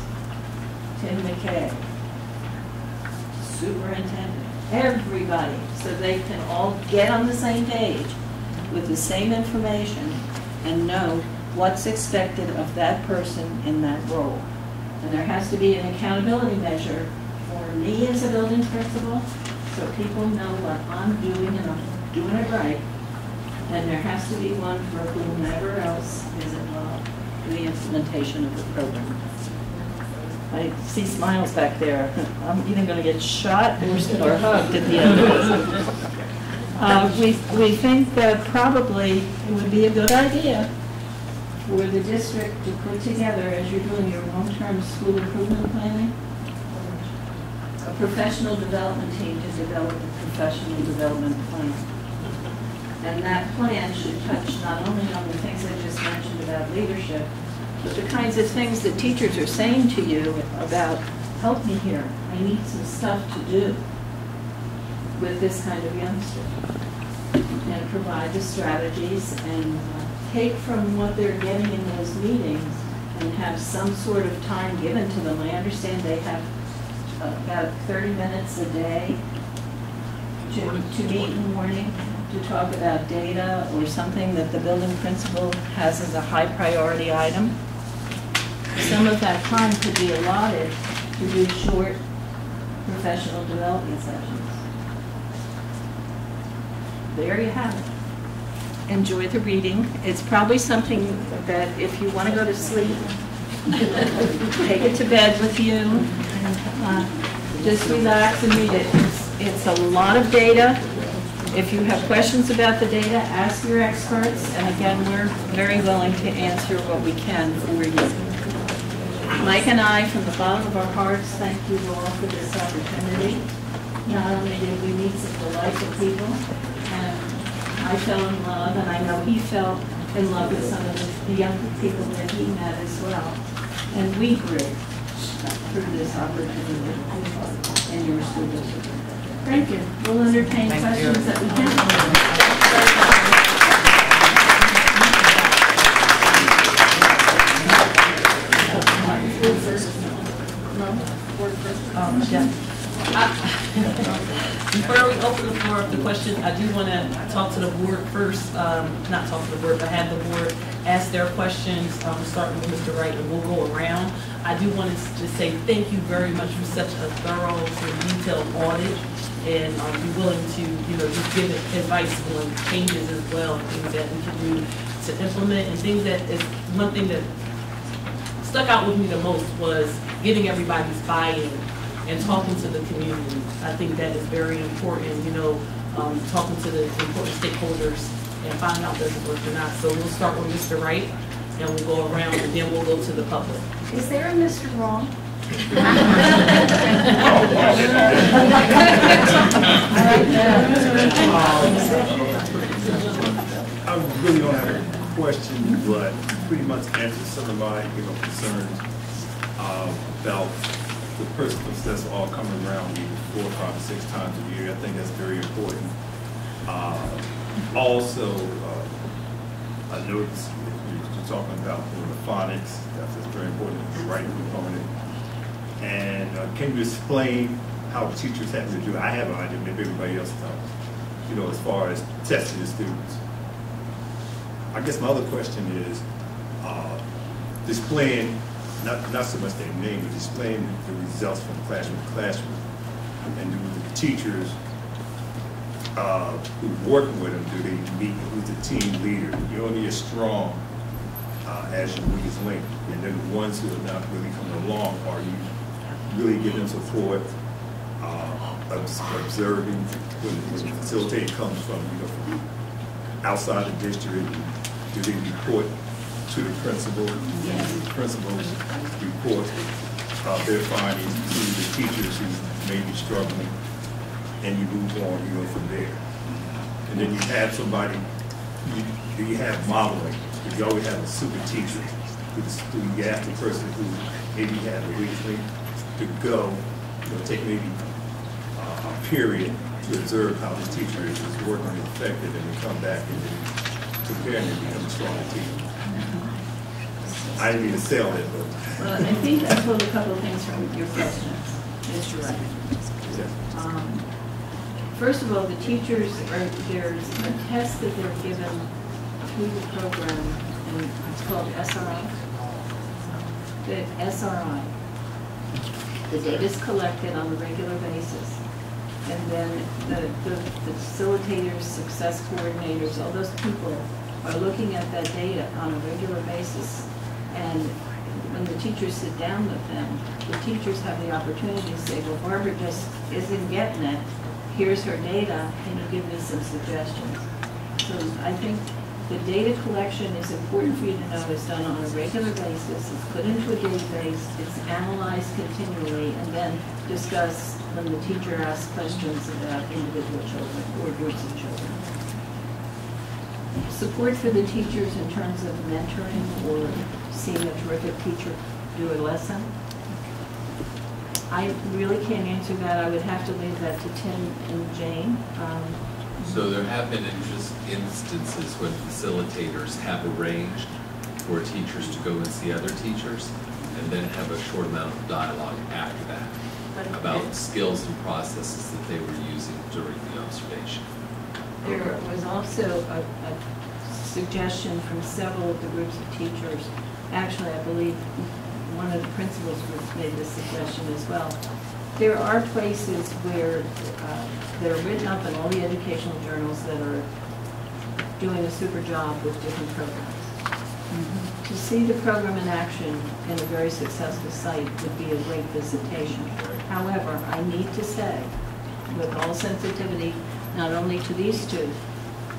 Tim McKay, Superintendent, everybody, so they can all get on the same page with the same information and know what's expected of that person in that role. And there has to be an accountability measure for me as a building principal, so people know what I'm doing and I'm doing it right. And there has to be one for whomever else is involved in the implementation of the program. I see smiles back there. I'm either going to get shot or hugged at the end of this. We think that probably it would be a good idea for the district to put together, as you're doing your long-term school improvement planning, a professional development team to develop a professional development plan. And that plan should touch not only on the things I just mentioned about leadership, but the kinds of things that teachers are saying to you about, help me here, I need some stuff to do with this kind of youngster. And provide the strategies and take from what they're getting in those meetings and have some sort of time given to them. I understand they have about 30 minutes a day to meet in the morning to talk about data or something that the building principal has as a high priority item. Some of that time could be allotted to do short professional development sessions. There you have it. Enjoy the reading. It's probably something that if you want to go to sleep, take it to bed with you, and just relax and read it. It's a lot of data. If you have questions about the data, ask your experts, and again, we're very willing to answer what we can for you. Mike and I, from the bottom of our hearts, thank you all for this opportunity. Not only did we meet some delightful people, and I fell in love, and I know he fell in love with some of the young people that he met as well. And we grew through this opportunity in your school district. Thank you. We'll entertain questions that we can. Before we open the floor up to questions, I do want to talk to the board first, not talk to the board, but have the board ask their questions, starting with Mr. Wright, and we'll go around. I do want to just say thank you very much for such a thorough and detailed audit, and be willing to, just give advice on changes as well, things that we can do to implement, and things that is, one thing that stuck out with me the most was getting everybody's buy-in and talking to the community. I think that is very important, talking to the important stakeholders and finding out does it work or not. So we'll start with Mr. Wright, and we'll go around, and then we'll go to the public. Is there a Mr. Wrong? I really don't have a question, but pretty much answered some of my, concerns about the personal success all coming around me 4, 5, 6 times a year. I think that's very important. Also, I noticed you're talking about the phonics. That's very important, the writing component. And can you explain how teachers have to do it? I have an idea, maybe everybody else does, as far as testing the students. I guess my other question is displaying, not so much their name, but displaying the results from classroom to classroom. And do the teachers who work with them, do they meet with the team leader? You only as strong as your weakest link. And then the ones who are not really coming along, are you really giving them support, observing when the facilitator comes from, from outside the district? Do they report to the principal? Yes. The principals report their findings to the teachers who may be struggling, and you move on, from there. And then you have somebody, you have modeling. You always have a super teacher. You ask the person who maybe had a weak link to go, take maybe a period to observe how this teacher is working effective, and then come back and then compare and become a strong team. I didn't mean to sell it, but. Well, I think I pulled a couple of things from your questions, Mr. Wright. First of all, the teachers there's a test that they're given through the program, and it's called SRI. The SRI. The data is collected on a regular basis, and then the facilitators, success coordinators, all those people are looking at that data on a regular basis. And when the teachers sit down with them, the teachers have the opportunity to say, well, Barbara just isn't getting it. Here's her data. Can you give me some suggestions? So I think the data collection is important for you to know is done on a regular basis. It's put into a database. It's analyzed continually, and then discussed when the teacher asks questions about individual children or groups of children. Support for the teachers in terms of mentoring or seeing a terrific teacher do a lesson. I really can't answer that. I would have to leave that to Tim and Jane. So there have been instances when facilitators have arranged for teachers to go and see other teachers and then have a short amount of dialogue after that about skills and processes that they were using during the observation. There was also a suggestion from several of the groups of teachers. Actually, I believe one of the principals made this suggestion as well. There are places where that are written up in all the educational journals that are doing a super job with different programs. To see the program in action in a very successful site would be a great visitation. However, I need to say, with all sensitivity, not only to these two,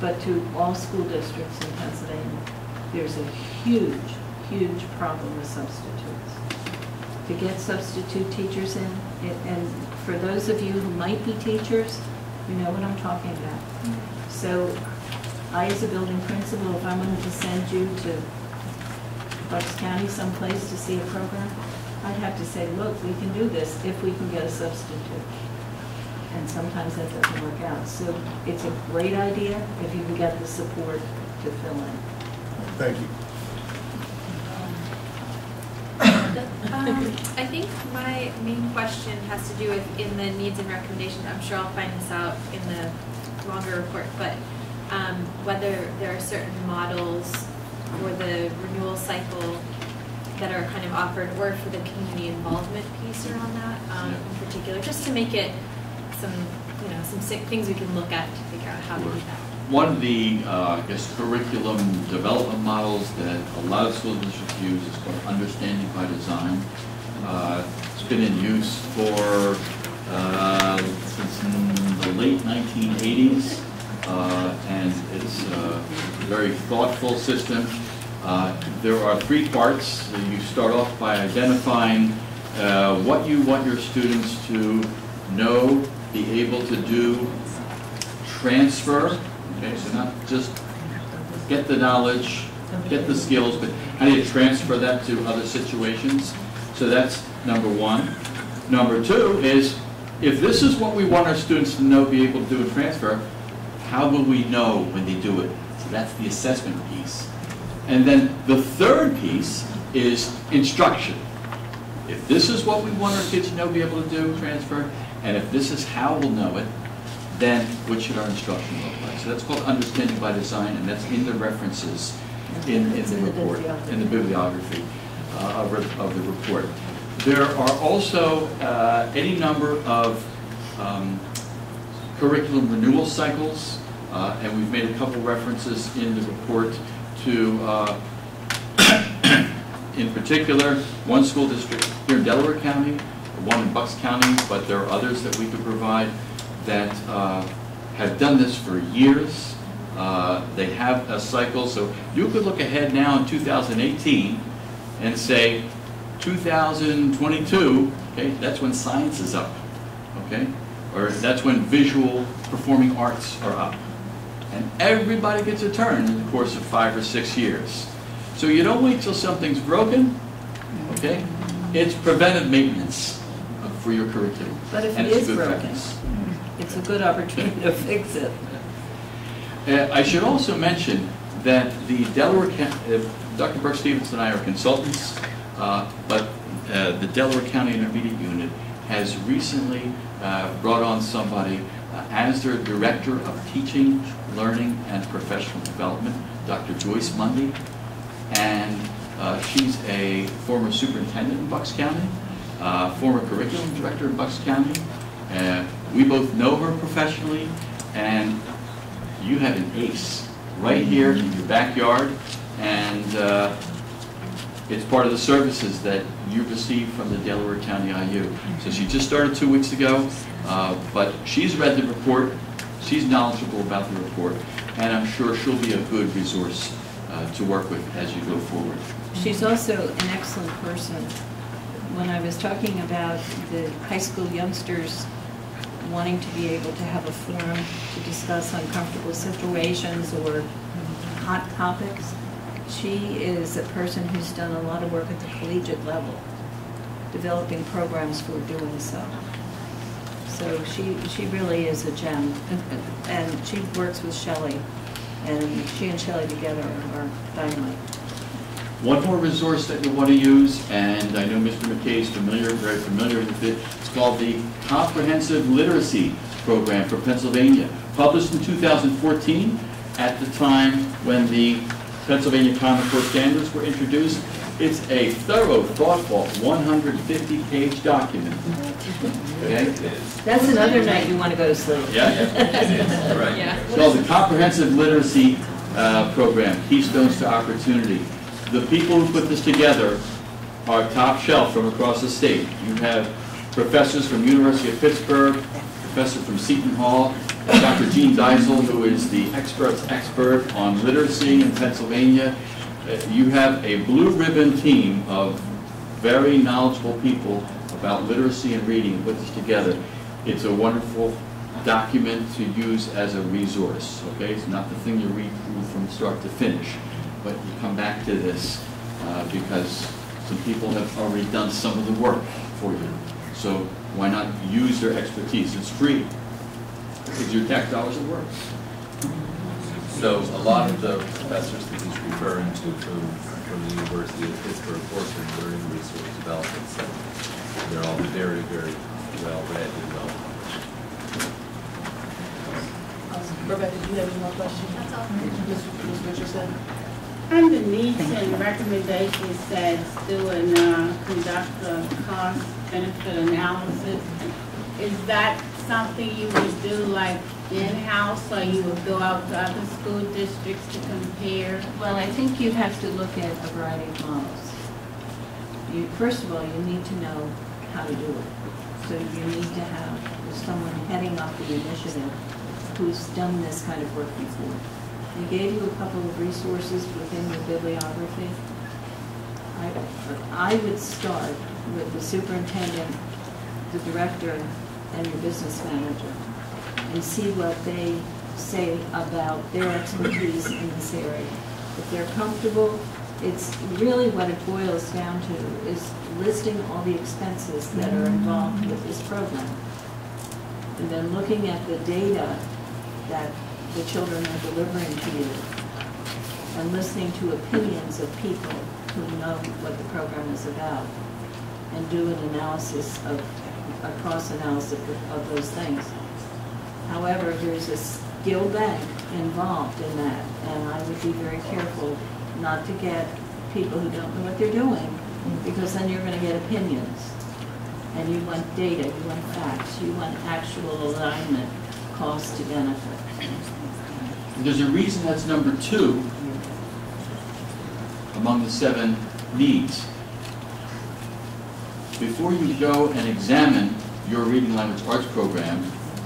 but to all school districts in Pennsylvania. There's a huge, huge problem with substitutes. To get substitute teachers in, and for those of you who might be teachers, you know what I'm talking about. So I, as a building principal, if I wanted to send you to Bucks County someplace to see a program, I'd have to say, look, we can do this if we can get a substitute. And sometimes that doesn't work out. So it's a great idea if you can get the support to fill in. Thank you. I think my main question has to do with in the needs and recommendations. I'm sure I'll find this out in the longer report, but whether there are certain models for the renewal cycle that are kind of offered, or for the community involvement piece around that in particular, just to make it some things we can look at to figure out how to do that. One of the, I guess, curriculum development models that a lot of school districts use is called Understanding by Design. It's been in use for since the late 1980s, and it's a very thoughtful system. There are 3 parts. You start off by identifying what you want your students to know, be able to do, transfer. Okay, so not just get the knowledge, get the skills, but how do you transfer that to other situations? So that's number 1. Number 2 is, if this is what we want our students to know, be able to do and transfer, how will we know when they do it? So that's the assessment piece. And then the 3rd piece is instruction. If this is what we want our kids to know, be able to do, transfer, and if this is how we'll know it, then what should our instruction look like? So that's called Understanding by Design, and that's in the references in the report, in the bibliography of the report. There are also any number of curriculum renewal cycles, and we've made a couple references in the report to, in particular, one school district here in Delaware County, one in Bucks County, but there are others that we could provide that have done this for years. They have a cycle, so you could look ahead now in 2018 and say 2022, okay, that's when science is up, okay? Or that's when visual performing arts are up. And everybody gets a turn in the course of 5 or 6 years. So you don't wait till something's broken, okay? It's preventive maintenance for your curriculum. But if it is broken, it's a good opportunity to fix it. I should also mention that the Delaware County, Dr. Brooke Stevens and I are consultants, but the Delaware County Intermediate Unit has recently brought on somebody as their Director of Teaching, Learning, and Professional Development, Dr. Joyce Mundy. And she's a former superintendent in Bucks County, former curriculum director in Bucks County. We both know her professionally, and you have an ace right here in your backyard, and it's part of the services that you receive from the Delaware County IU. So she just started 2 weeks ago, but she's read the report, she's knowledgeable about the report, and I'm sure she'll be a good resource to work with as you go forward. She's also an excellent person. When I was talking about the high school youngsters wanting to be able to have a forum to discuss uncomfortable situations or hot topics, she is a person who's done a lot of work at the collegiate level, developing programs for doing so. So she really is a gem, and she works with Shelley, and she and Shelley together are dynamite. One more resource that you want to use, and I know Mr. McKay is very familiar with it, it's called the Comprehensive Literacy Program for Pennsylvania. Published in 2014, at the time when the Pennsylvania Common Core Standards were introduced. It's a thorough, thoughtful, 150-page document. Okay? That's another night you want to go to sleep. Yeah, it is. Right. Yeah. It's called the Comprehensive Literacy Program, Keystones to Opportunity. The people who put this together are top shelf from across the state. You have professors from University of Pittsburgh, professor from Seton Hall, Dr. Gene Deisel, who is the expert on literacy in Pennsylvania. You have a blue ribbon team of very knowledgeable people about literacy and reading put this together. It's a wonderful document to use as a resource, okay? It's not the thing you read through from start to finish, but you come back to this because some people have already done some of the work for you. So why not use their expertise? It's free. It's your tax dollars at work. So a lot of the professors that he's referring to from the University of Pittsburgh work in learning resource development center. They're all very, very well read and well published. Rebecca, do you have any more questions? That's all. Ms. Richardson? Under needs and recommendations says do and conduct a cost benefit analysis. Is that something you would do like in-house, or you would go out to other school districts to compare? Well, I think you have to look at a variety of models. First of all, you need to know how to do it. So you need to have someone heading up the initiative who's done this kind of work before. We gave you a couple of resources within the bibliography. I would start with the superintendent, the director, and your business manager, and see what they say about their expertise in this area. If they're comfortable, it's really what it boils down to is listing all the expenses that are involved with this program. And then looking at the data that the children are delivering to you and listening to opinions of people who know what the program is about and do an analysis of a cross-analysis of those things. However, there's a skill bank involved in that, and I would be very careful not to get people who don't know what they're doing, because then you're going to get opinions. And you want data, you want facts, you want actual alignment, cost to benefit. There's a reason that's number 2 among the 7 needs. Before you go and examine your reading language arts program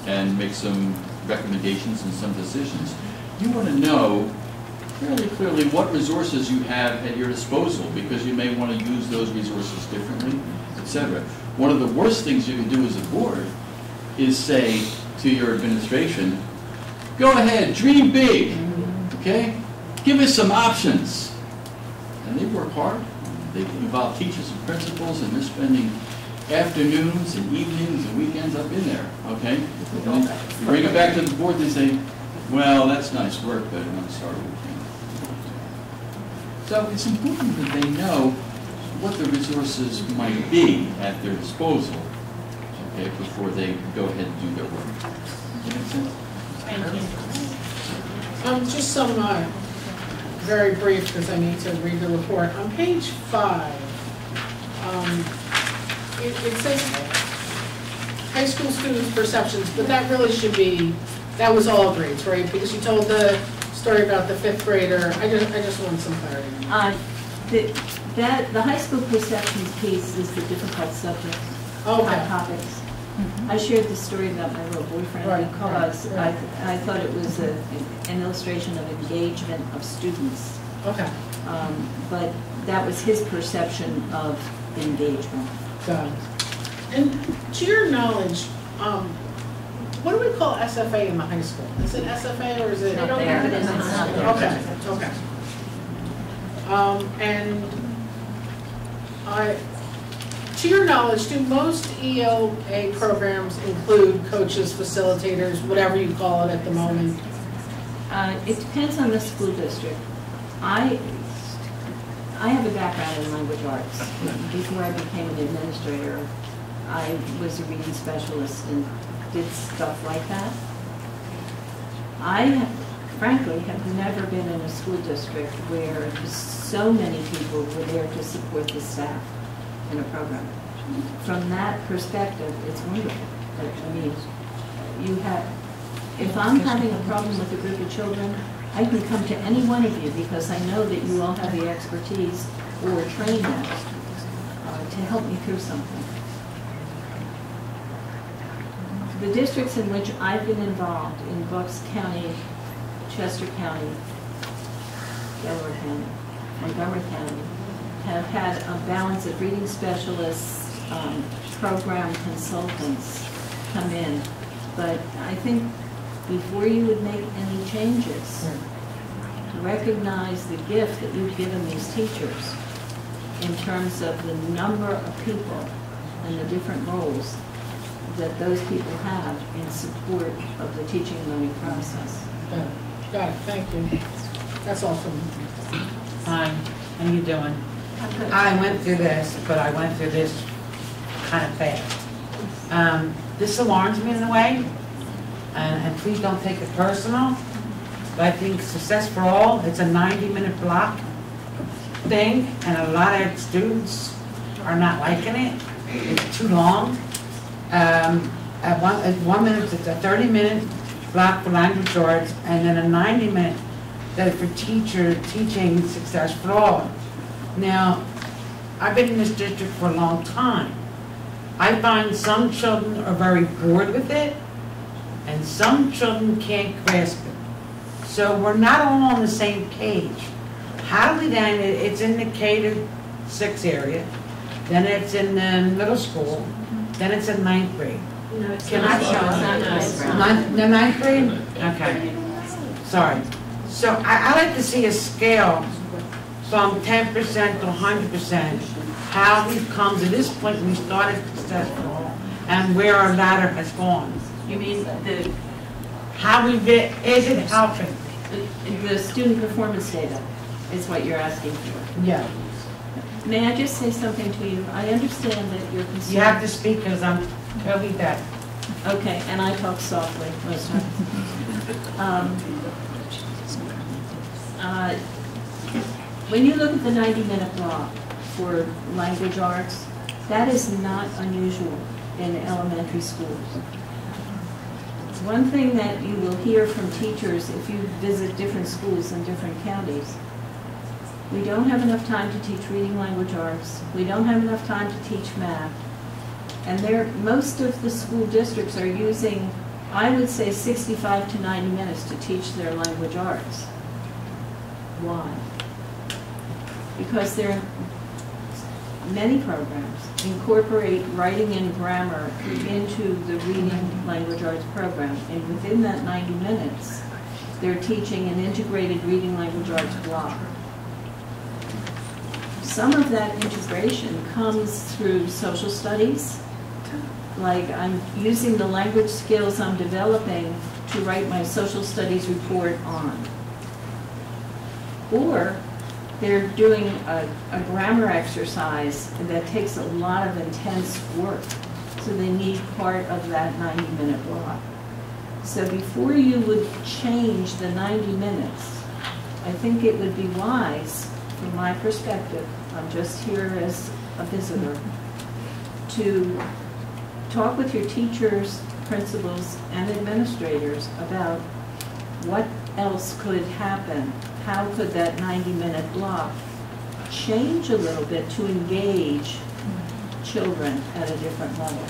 and make some recommendations and some decisions, you want to know fairly clearly what resources you have at your disposal, because you may want to use those resources differently, etc. One of the worst things you can do as a board is say to your administration, go ahead, dream big, okay? Give us some options. And they work hard. They involve teachers and principals, and they're spending afternoons and evenings and weekends up in there, okay? And you bring it back to the board, they say, well, that's nice work, but I'm sorry we can't. So it's important that they know what the resources might be at their disposal, okay, before they go ahead and do their work. Does that make sense? Thank you. Just some very brief, because I need to read the report. On page 5, it says high school students' perceptions, but that really should be, that was all grades, right? Because you told the story about the 5th grader. I just want some clarity. The high school perceptions piece is the difficult subjects, topics. I shared the story about my little boyfriend because I thought it was an illustration of engagement of students. Okay. But that was his perception of engagement. Got it. And to your knowledge, what do we call SFA in the high school? Is it SFA or is it? They don't have it in the high school. Okay. And to your knowledge, do most ELA programs include coaches, facilitators, whatever you call it at the moment? It depends on the school district. I have a background in language arts. Before I became an administrator, I was a reading specialist and did stuff like that. I, frankly, have never been in a school district where so many people were there to support the staff in a program. From that perspective, it's wonderful. I mean, if I'm having a problem with a group of children, I can come to any one of you because I know that you all have the expertise or trained to help me through something. the districts in which I've been involved, in Bucks County, Chester County, Delaware County, Montgomery County, have had a balance of reading specialists, program consultants come in. But I think before you would make any changes, recognize the gift that you've given these teachers in terms of the number of people and the different roles that those people have in support of the teaching and learning process. Got it, thank you. That's all from me. Hi, how you doing? I went through this, but I went through this kind of fast. This alarms me in a way, and please don't take it personal, but I think Success for All, it's a 90-minute block thing, and a lot of students are not liking it. It's too long. At 1 minute, it's a 30-minute block for language arts, and then a 90-minute that for teaching Success for All. Now, I've been in this district for a long time. I find some children are very bored with it, and some children can't grasp it. So we're not all on the same page. How do we then, it's in the K-6 area, then it's in the middle school, then it's in 9th grade. No, it's Can not. I tell? It's not. The 9th grade? Okay. Sorry. So I like to see a scale from 10% to 100%, how we've come to this point when we started Successful and where our ladder has gone. You mean How we get, is it helping? the student performance data is what you're asking for? Yeah. May I just say something to you? I understand that you're concerned. You have to speak because I'm totally deaf. Okay, and I talk softly most times. When you look at the 90-minute block for language arts, that is not unusual in elementary schools. One thing that you will hear from teachers if you visit different schools in different counties, we don't have enough time to teach reading language arts, we don't have enough time to teach math, and most of the school districts are using, I would say, 65 to 90 minutes to teach their language arts. Why? Because many programs incorporate writing and grammar into the reading language arts program, and within that 90 minutes, they're teaching an integrated reading language arts block. Some of that integration comes through social studies, like I'm using the language skills I'm developing to write my social studies report on. Or they're doing a grammar exercise that takes a lot of intense work, so they need part of that 90-minute block. So before you would change the 90 minutes, I think it would be wise, from my perspective, I'm just here as a visitor, to talk with your teachers, principals, and administrators about what else could happen. How could that 90-minute block change a little bit to engage children at a different level?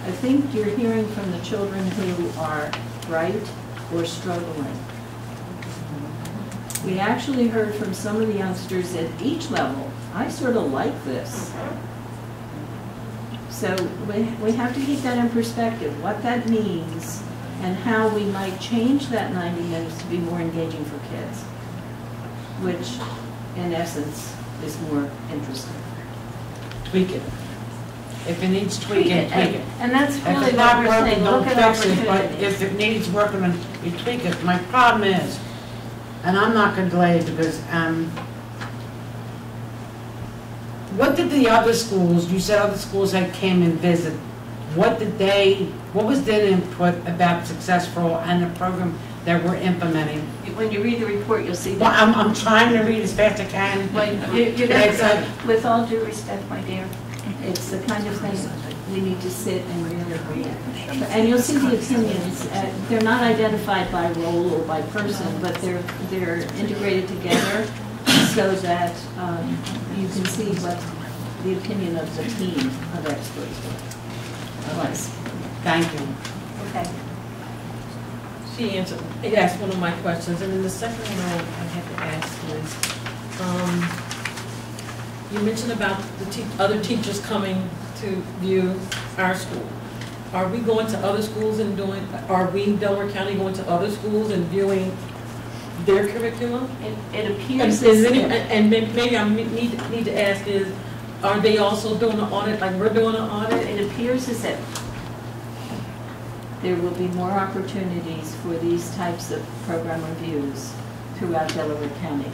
I think you're hearing from the children who are bright or struggling. We actually heard from some of the youngsters at each level, I sort of like this. So we have to keep that in perspective, what that means and how we might change that 90 minutes to be more engaging for kids, which in essence is more interesting. Tweak it. If it needs tweaking, tweak it. And that's If really it's what not we're working, saying, don't look at fix it, but opportunities. if it needs working, then you tweak it. My problem is, and I'm not going to delay it because, what did the other schools, you said other schools that came and visited, what was their input about Successful and the program that we're implementing? When you read the report, you'll see Well, that. I'm trying to read as fast as I can. With all due respect, my dear, it's the kind of thing we need to sit and really read. And you'll see the opinions. They're not identified by role or by person, but they're integrated together so that you can see what the opinion of the team of experts was. Thank you. Okay. She answered, he asked one of my questions, and then the second one I had to ask was, you mentioned about the other teachers coming to view our school. Are we going to other schools and are we, Delaware County, going to other schools and viewing their curriculum? It And, appears and maybe I need to ask is, are they also doing an audit, like we're doing an audit? It appears as if there will be more opportunities for these types of program reviews throughout Delaware County.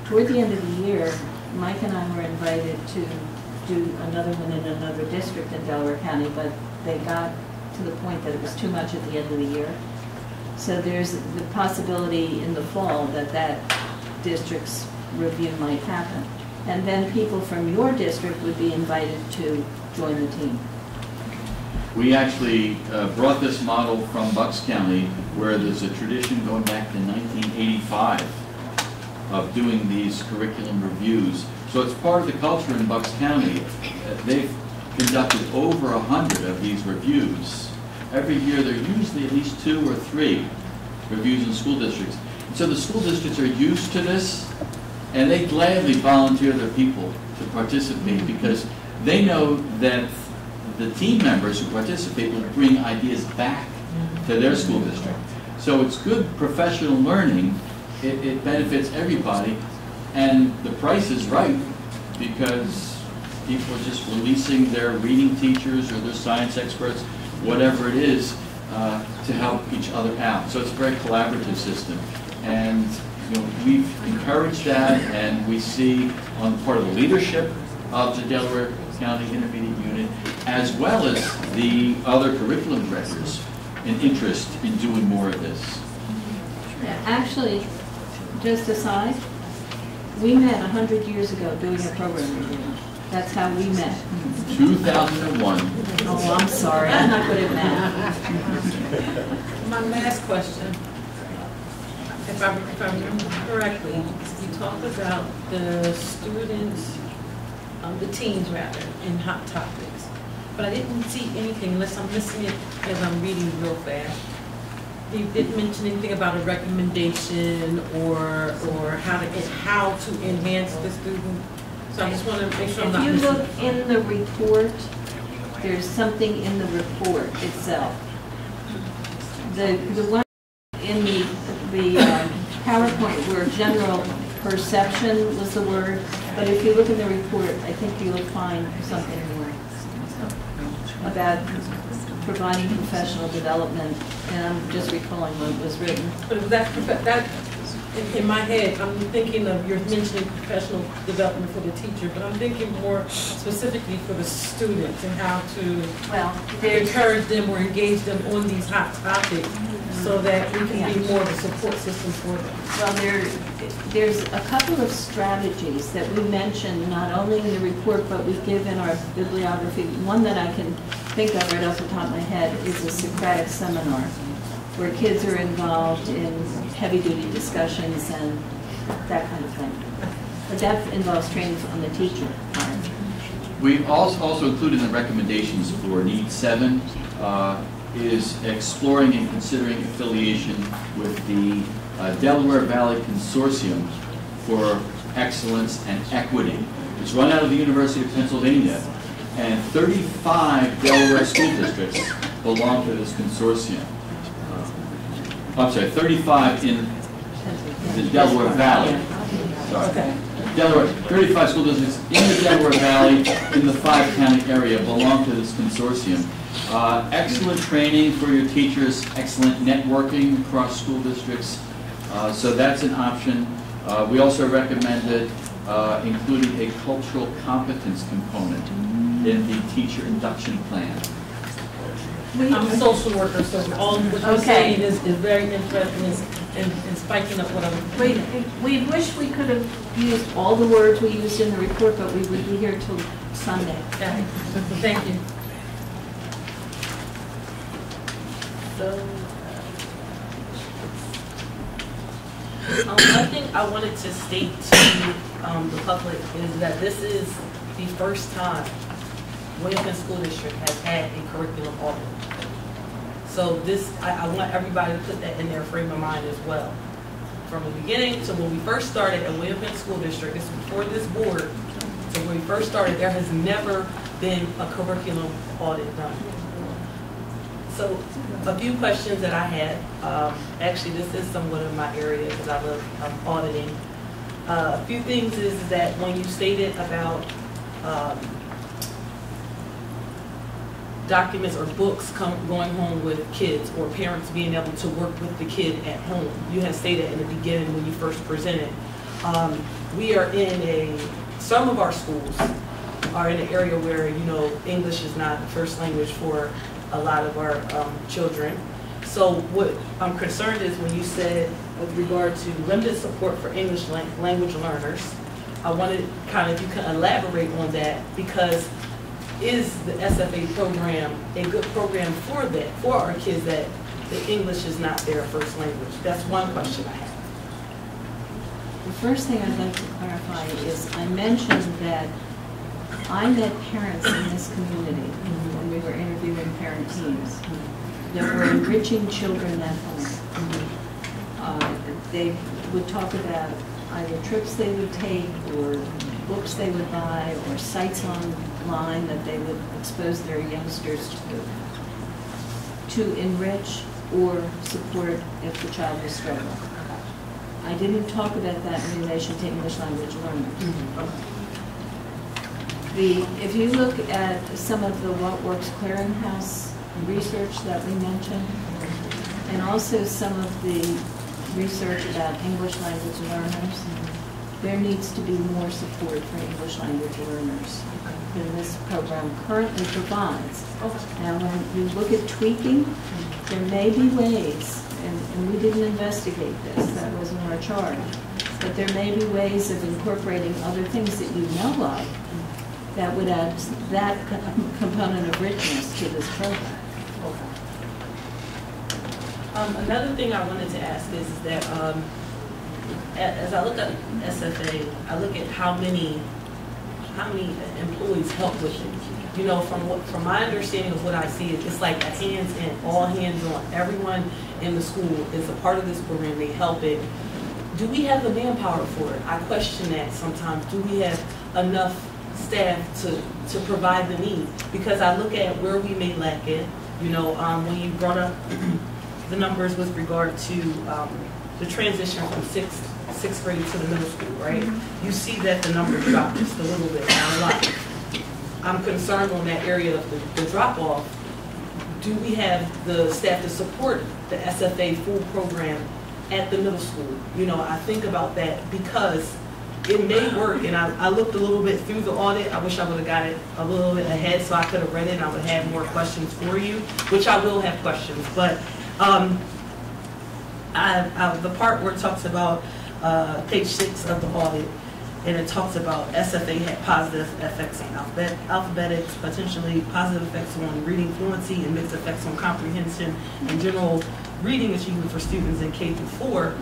Toward the end of the year, Mike and I were invited to do another one in another district in Delaware County, but they got to the point that it was too much at the end of the year. So there's the possibility in the fall that that district's review might happen. And then people from your district would be invited to join the team. We actually brought this model from Bucks County, where there's a tradition going back to 1985 of doing these curriculum reviews. So it's part of the culture in Bucks County. They've conducted over 100 of these reviews. Every year there are usually at least 2 or 3 reviews in school districts. And so the school districts are used to this, and they gladly volunteer their people to participate because they know that the team members who participate will bring ideas back to their school district. So it's good professional learning. It benefits everybody, and the price is right because people are just releasing their reading teachers or their science experts, whatever it is, to help each other out. So it's a very collaborative system. And we've encouraged that, and we see on the part of the leadership of the Delaware County Intermediate Unit, as well as the other curriculum directors, an interest in doing more of this. Yeah, actually, just aside, we met 100 years ago doing a program review. That's how we met. 2001. Oh, I'm sorry, I'm not good at math. My last question, if I remember correctly, you talked about the students, the teens rather, in hot topics. But I didn't see anything, unless I'm missing it as I'm reading real fast. You didn't mention anything about a recommendation or how to enhance the student. So I just want to make sure I'm not If you missing. look in the report, there's something in the report itself. The one in the PowerPoint where general perception was the word, but if you look in the report, I think you'll find something more about providing professional development, and I'm just recalling what was written. But that in my head, I'm thinking of, you're mentioning professional development for the teacher, but I'm thinking more specifically for the students and how to encourage them or engage them on these hot topics so that we can be more of a support system for them. Well, there's a couple of strategies that we mentioned, not only in the report, but we give in our bibliography. One that I can think of right off the top of my head is a Socratic Seminar, where kids are involved in heavy-duty discussions and that kind of thing. But that involves training on the teacher part. We also included in the recommendations for Need 7 is exploring and considering affiliation with the Delaware Valley Consortium for Excellence and Equity. It's run out of the University of Pennsylvania, and 35 Delaware school districts belong to this consortium. I'm sorry, 35 in the Delaware Valley. Sorry. Delaware, 35 school districts in the Delaware Valley, in the 5-county area, belong to this consortium. Excellent training for your teachers, excellent networking across school districts. So that's an option. We also recommended including a cultural competence component in the teacher induction plan. I'm a social worker, so all what you're saying is very interesting and spiking up what I'm... We wish we could have used all the words we used in the report, but we would be here till Sunday. Okay. Thank you. So, one thing I wanted to state to the public is that this is the first time Williamson School District has had a curriculum audit. So this, I want everybody to put that in their frame of mind as well. From the beginning to when we first started at William Penn School District, this was before this board, so when we first started, there has never been a curriculum audit done. So a few questions that I had, actually this is somewhat of my area because I love auditing. A few things is that when you stated about documents or books going home with kids or parents being able to work with the kid at home. You had stated in the beginning when you first presented. We are in some of our schools are in an area where, you know, English is not the first language for a lot of our children. So what I'm concerned is when you said with regard to limited support for English language learners, I wanted kind of, if you can elaborate on that, because is the SFA program a good program for that, for our kids that the English is not their first language? That's one question I have. The first thing I'd like to clarify is I mentioned that I met parents in this community when we were interviewing parent teams that were enriching children at home. They would talk about either trips they would take or books they would buy or sites online that they would expose their youngsters to enrich or support if the child was struggling. I didn't talk about that in relation to English language learners. If you look at some of the What Works Clearinghouse research that we mentioned, and also some of the research about English language learners, there needs to be more support for English language learners than this program currently provides. Now, when you look at tweaking, there may be ways, and we didn't investigate this, that wasn't our charge, but there may be ways of incorporating other things that you know of that would add that component of richness to this program. Another thing I wanted to ask is that as I look at SFA, I look at how many employees help with it. You know, from my understanding of what I see, it's like a hands in, all hands on. Everyone in the school is a part of this program. They help it. Do we have the manpower for it? I question that sometimes. Do we have enough staff to provide the need? Because I look at where we may lack it. You know, when you brought up the numbers with regard to the transition from sixth grade to the middle school, right? You see that the number dropped just a little bit, not a lot. I'm concerned on that area of the drop-off. Do we have the staff to support the SFA full program at the middle school? You know, I think about that because it may work, and I looked a little bit through the audit. I wish I would have got it a little bit ahead so I could have read it and I would have more questions for you, which I will have questions. But the part where it talks about page 6 of the audit, and it talks about SFA had positive effects on alphabetics, potentially positive effects on reading fluency, and mixed effects on comprehension and general reading achievement for students in K through 4.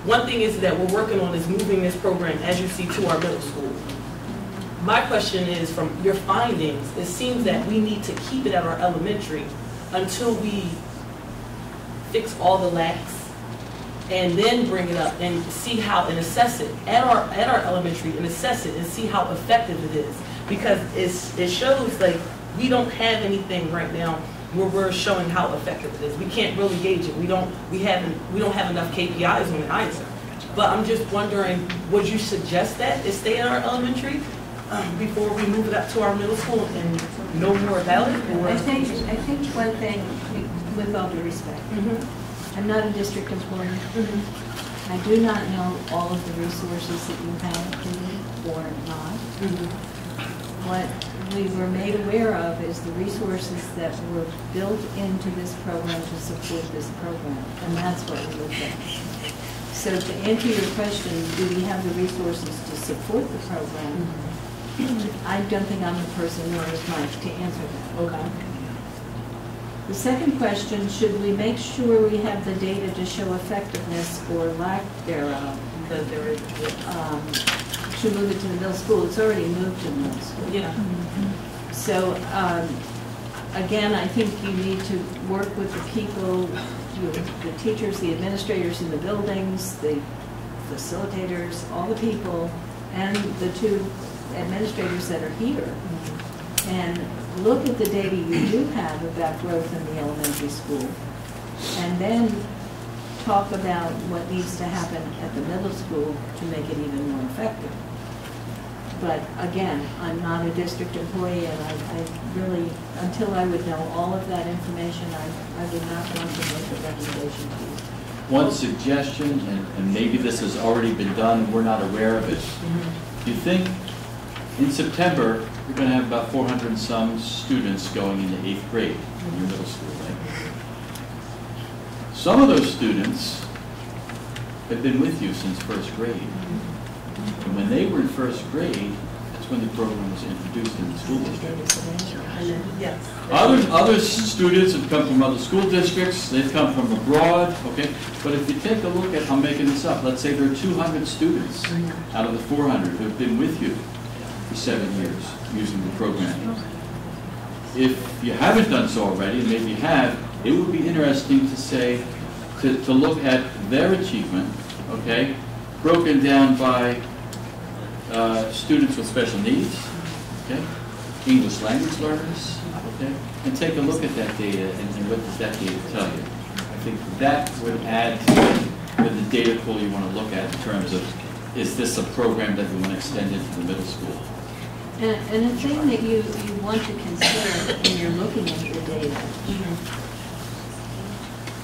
One thing is that we're working on is moving this program, as you see, to our middle school. My question is, from your findings, it seems that we need to keep it at our elementary until we fix all the lacks, and then bring it up and see how, and assess it at our elementary, and assess it and see how effective it is. Because it shows like we don't have anything right now where we're showing how effective it is. We can't really gauge it. We don't have enough KPIs on it either. But I'm just wondering, would you suggest that it stay in our elementary before we move it up to our middle school and know more about it? Or? I think one thing, with all due respect, I'm not a district employee. I do not know all of the resources that you have or not. What we were made aware of is the resources that were built into this program to support this program, and that's what we looked at. So to answer your question, do we have the resources to support the program? I don't think I'm the person nor is Mike to answer that. Okay. The second question, should we make sure we have the data to show effectiveness or lack thereof? Because there is, to move it to the middle school. It's already moved to the middle school. yeah. So again, I think you need to work with the people, the teachers, the administrators in the buildings, the facilitators, all the people, and the two administrators that are here. And look at the data you do have about growth in the elementary school. And then talk about what needs to happen at the middle school to make it even more effective. But again, I'm not a district employee, and I really, until I would know all of that information, I would not want to make a recommendation to you. One suggestion, and maybe this has already been done, we're not aware of it. You think in September, you're going to have about 400 and some students going into 8th grade in your middle school, right? Some of those students have been with you since 1st grade. And when they were in 1st grade, that's when the program was introduced in the school district. Yes. Other students have come from other school districts, they've come from abroad, okay? But if you take a look at, I'm making this up, let's say there are 200 students out of the 400 who have been with you for 7 years using the program. If you haven't done so already, and maybe you have, it would be interesting to say, to look at their achievement, okay, broken down by students with special needs, okay, English language learners, okay, and take a look at that data and what does that data tell you. I think that would add to the data pool you want to look at in terms of, is this a program that you want to extend into the middle school? And a thing that you want to consider when you're looking at the data,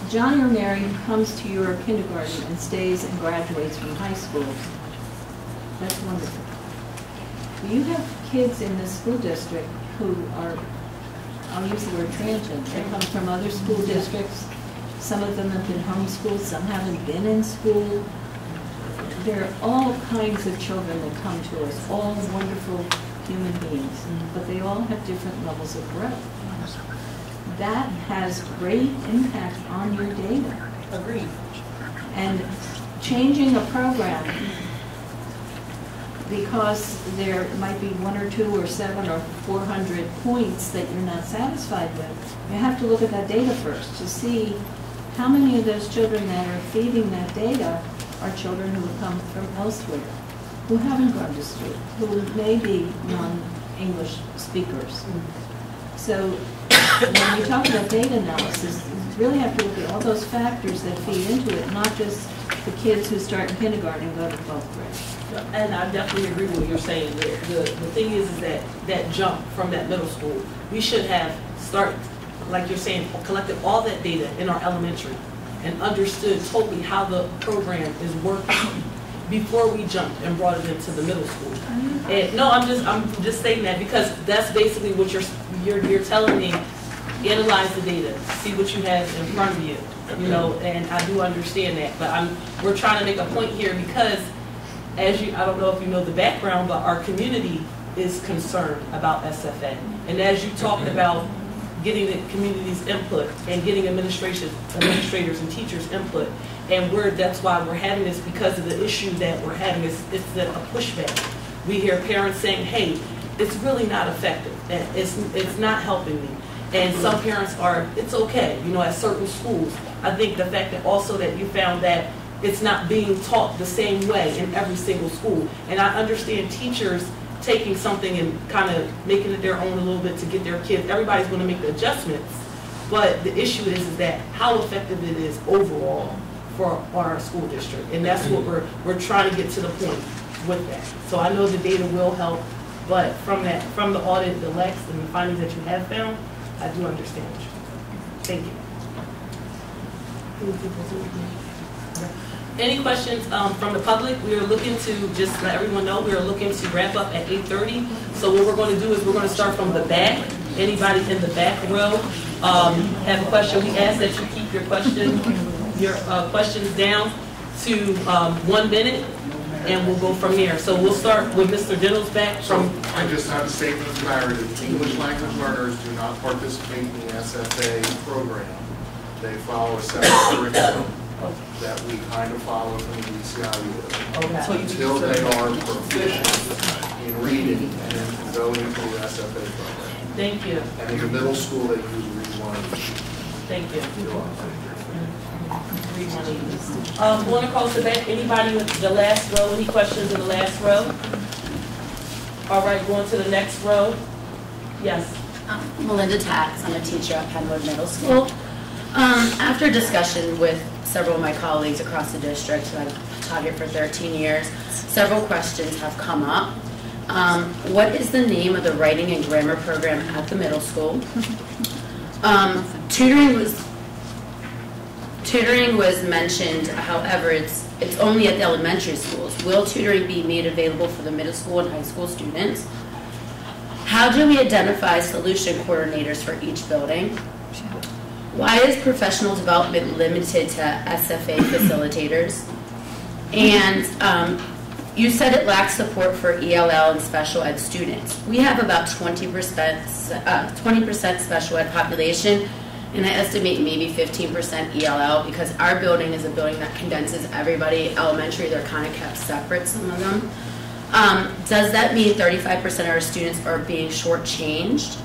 Johnny or Mary comes to your kindergarten and stays and graduates from high school. That's wonderful. You have kids in this school district who are, I'll use the word transient. They come from other school districts. Some of them have been homeschooled, some haven't been in school. There are all kinds of children that come to us, all wonderful human beings, but they all have different levels of growth. That has great impact on your data. Agreed. And changing a program because there might be 1 or 2 or 7 or 400 points that you're not satisfied with, you have to look at that data first to see how many of those children that are feeding that data are children who have come from elsewhere, who haven't gone to school, who may be non-English speakers. So when we talk about data analysis, you really have to look at all those factors that feed into it, not just the kids who start in kindergarten and go to 12th grade. And I definitely agree with what you're saying there. The thing is that that jump from that middle school, we should have started, like you're saying, collected all that data in our elementary and understood totally how the program is working before we jumped and brought it into the middle school. And no, I'm just saying that because that's basically what you're telling me. Analyze the data, see what you have in front of you, you know, and I do understand that. But we're trying to make a point here because I don't know if you know the background, but our community is concerned about SFA. And as you talked about getting the community's input and getting administrators and teachers' input, and that's why we're having this, because of the issue that we're having. It's a pushback. We hear parents saying, hey, it's really not effective. It's not helping me. And some parents it's okay, you know, at certain schools. I think the fact that also that you found that it's not being taught the same way in every single school. And I understand teachers taking something and kind of making it their own a little bit to get their kids. Everybody's going to make the adjustments. But the issue is that how effective it is overall for our school district. And that's what we're trying to get to the point with that. So I know the data will help, but from the audit, the LEX, and the findings that you have found, I do understand what you're saying. Thank you. Any questions from the public? We are looking to just let everyone know we are looking to wrap up at 8:30. So what we're going to do is we're going to start from the back. Anybody in the back row have a question? We ask that you keep your questions down to 1 minute, and we'll go from there. So we'll start with Mr. Dennell's back from. I just have a statement of clarity. English language learners do not participate in the SFA program. They follow a separate curriculum that we kind of follow from the ECIU. Until they are proficient in reading and then go into the SFA program. Thank you. And in the middle school, they use Read 180. Thank you. Going across the back, anybody with the last row, any questions in the last row? All right, going to the next row. Yes. Melinda Tax, I'm a teacher at Penwood Middle School. After discussion with several of my colleagues across the district, who I've taught here for 13 years, several questions have come up. What is the name of the writing and grammar program at the middle school? Tutoring was mentioned, however, it's only at the elementary schools. Will tutoring be made available for the middle school and high school students? How do we identify solution coordinators for each building? Why is professional development limited to SFA facilitators? And you said it lacks support for ELL and special ed students. We have about 20% special ed population, and I estimate maybe 15% ELL, because our building is a building that condenses everybody. Elementary, they're kind of kept separate, some of them. Does that mean 35% of our students are being shortchanged?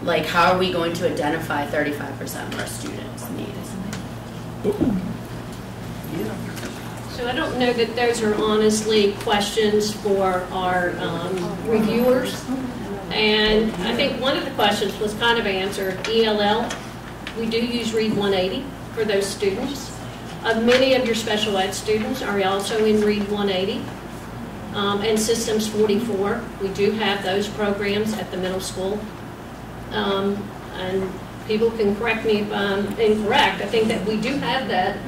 Like, how are we going to identify 35% of our students' needs? So I don't know that those are honestly questions for our reviewers. And I think one of the questions was kind of answered. ELL, we do use Read 180 for those students. Many of your special ed students are also in Read 180. And Systems 44, we do have those programs at the middle school. And people can correct me if I'm incorrect. I think that we do have that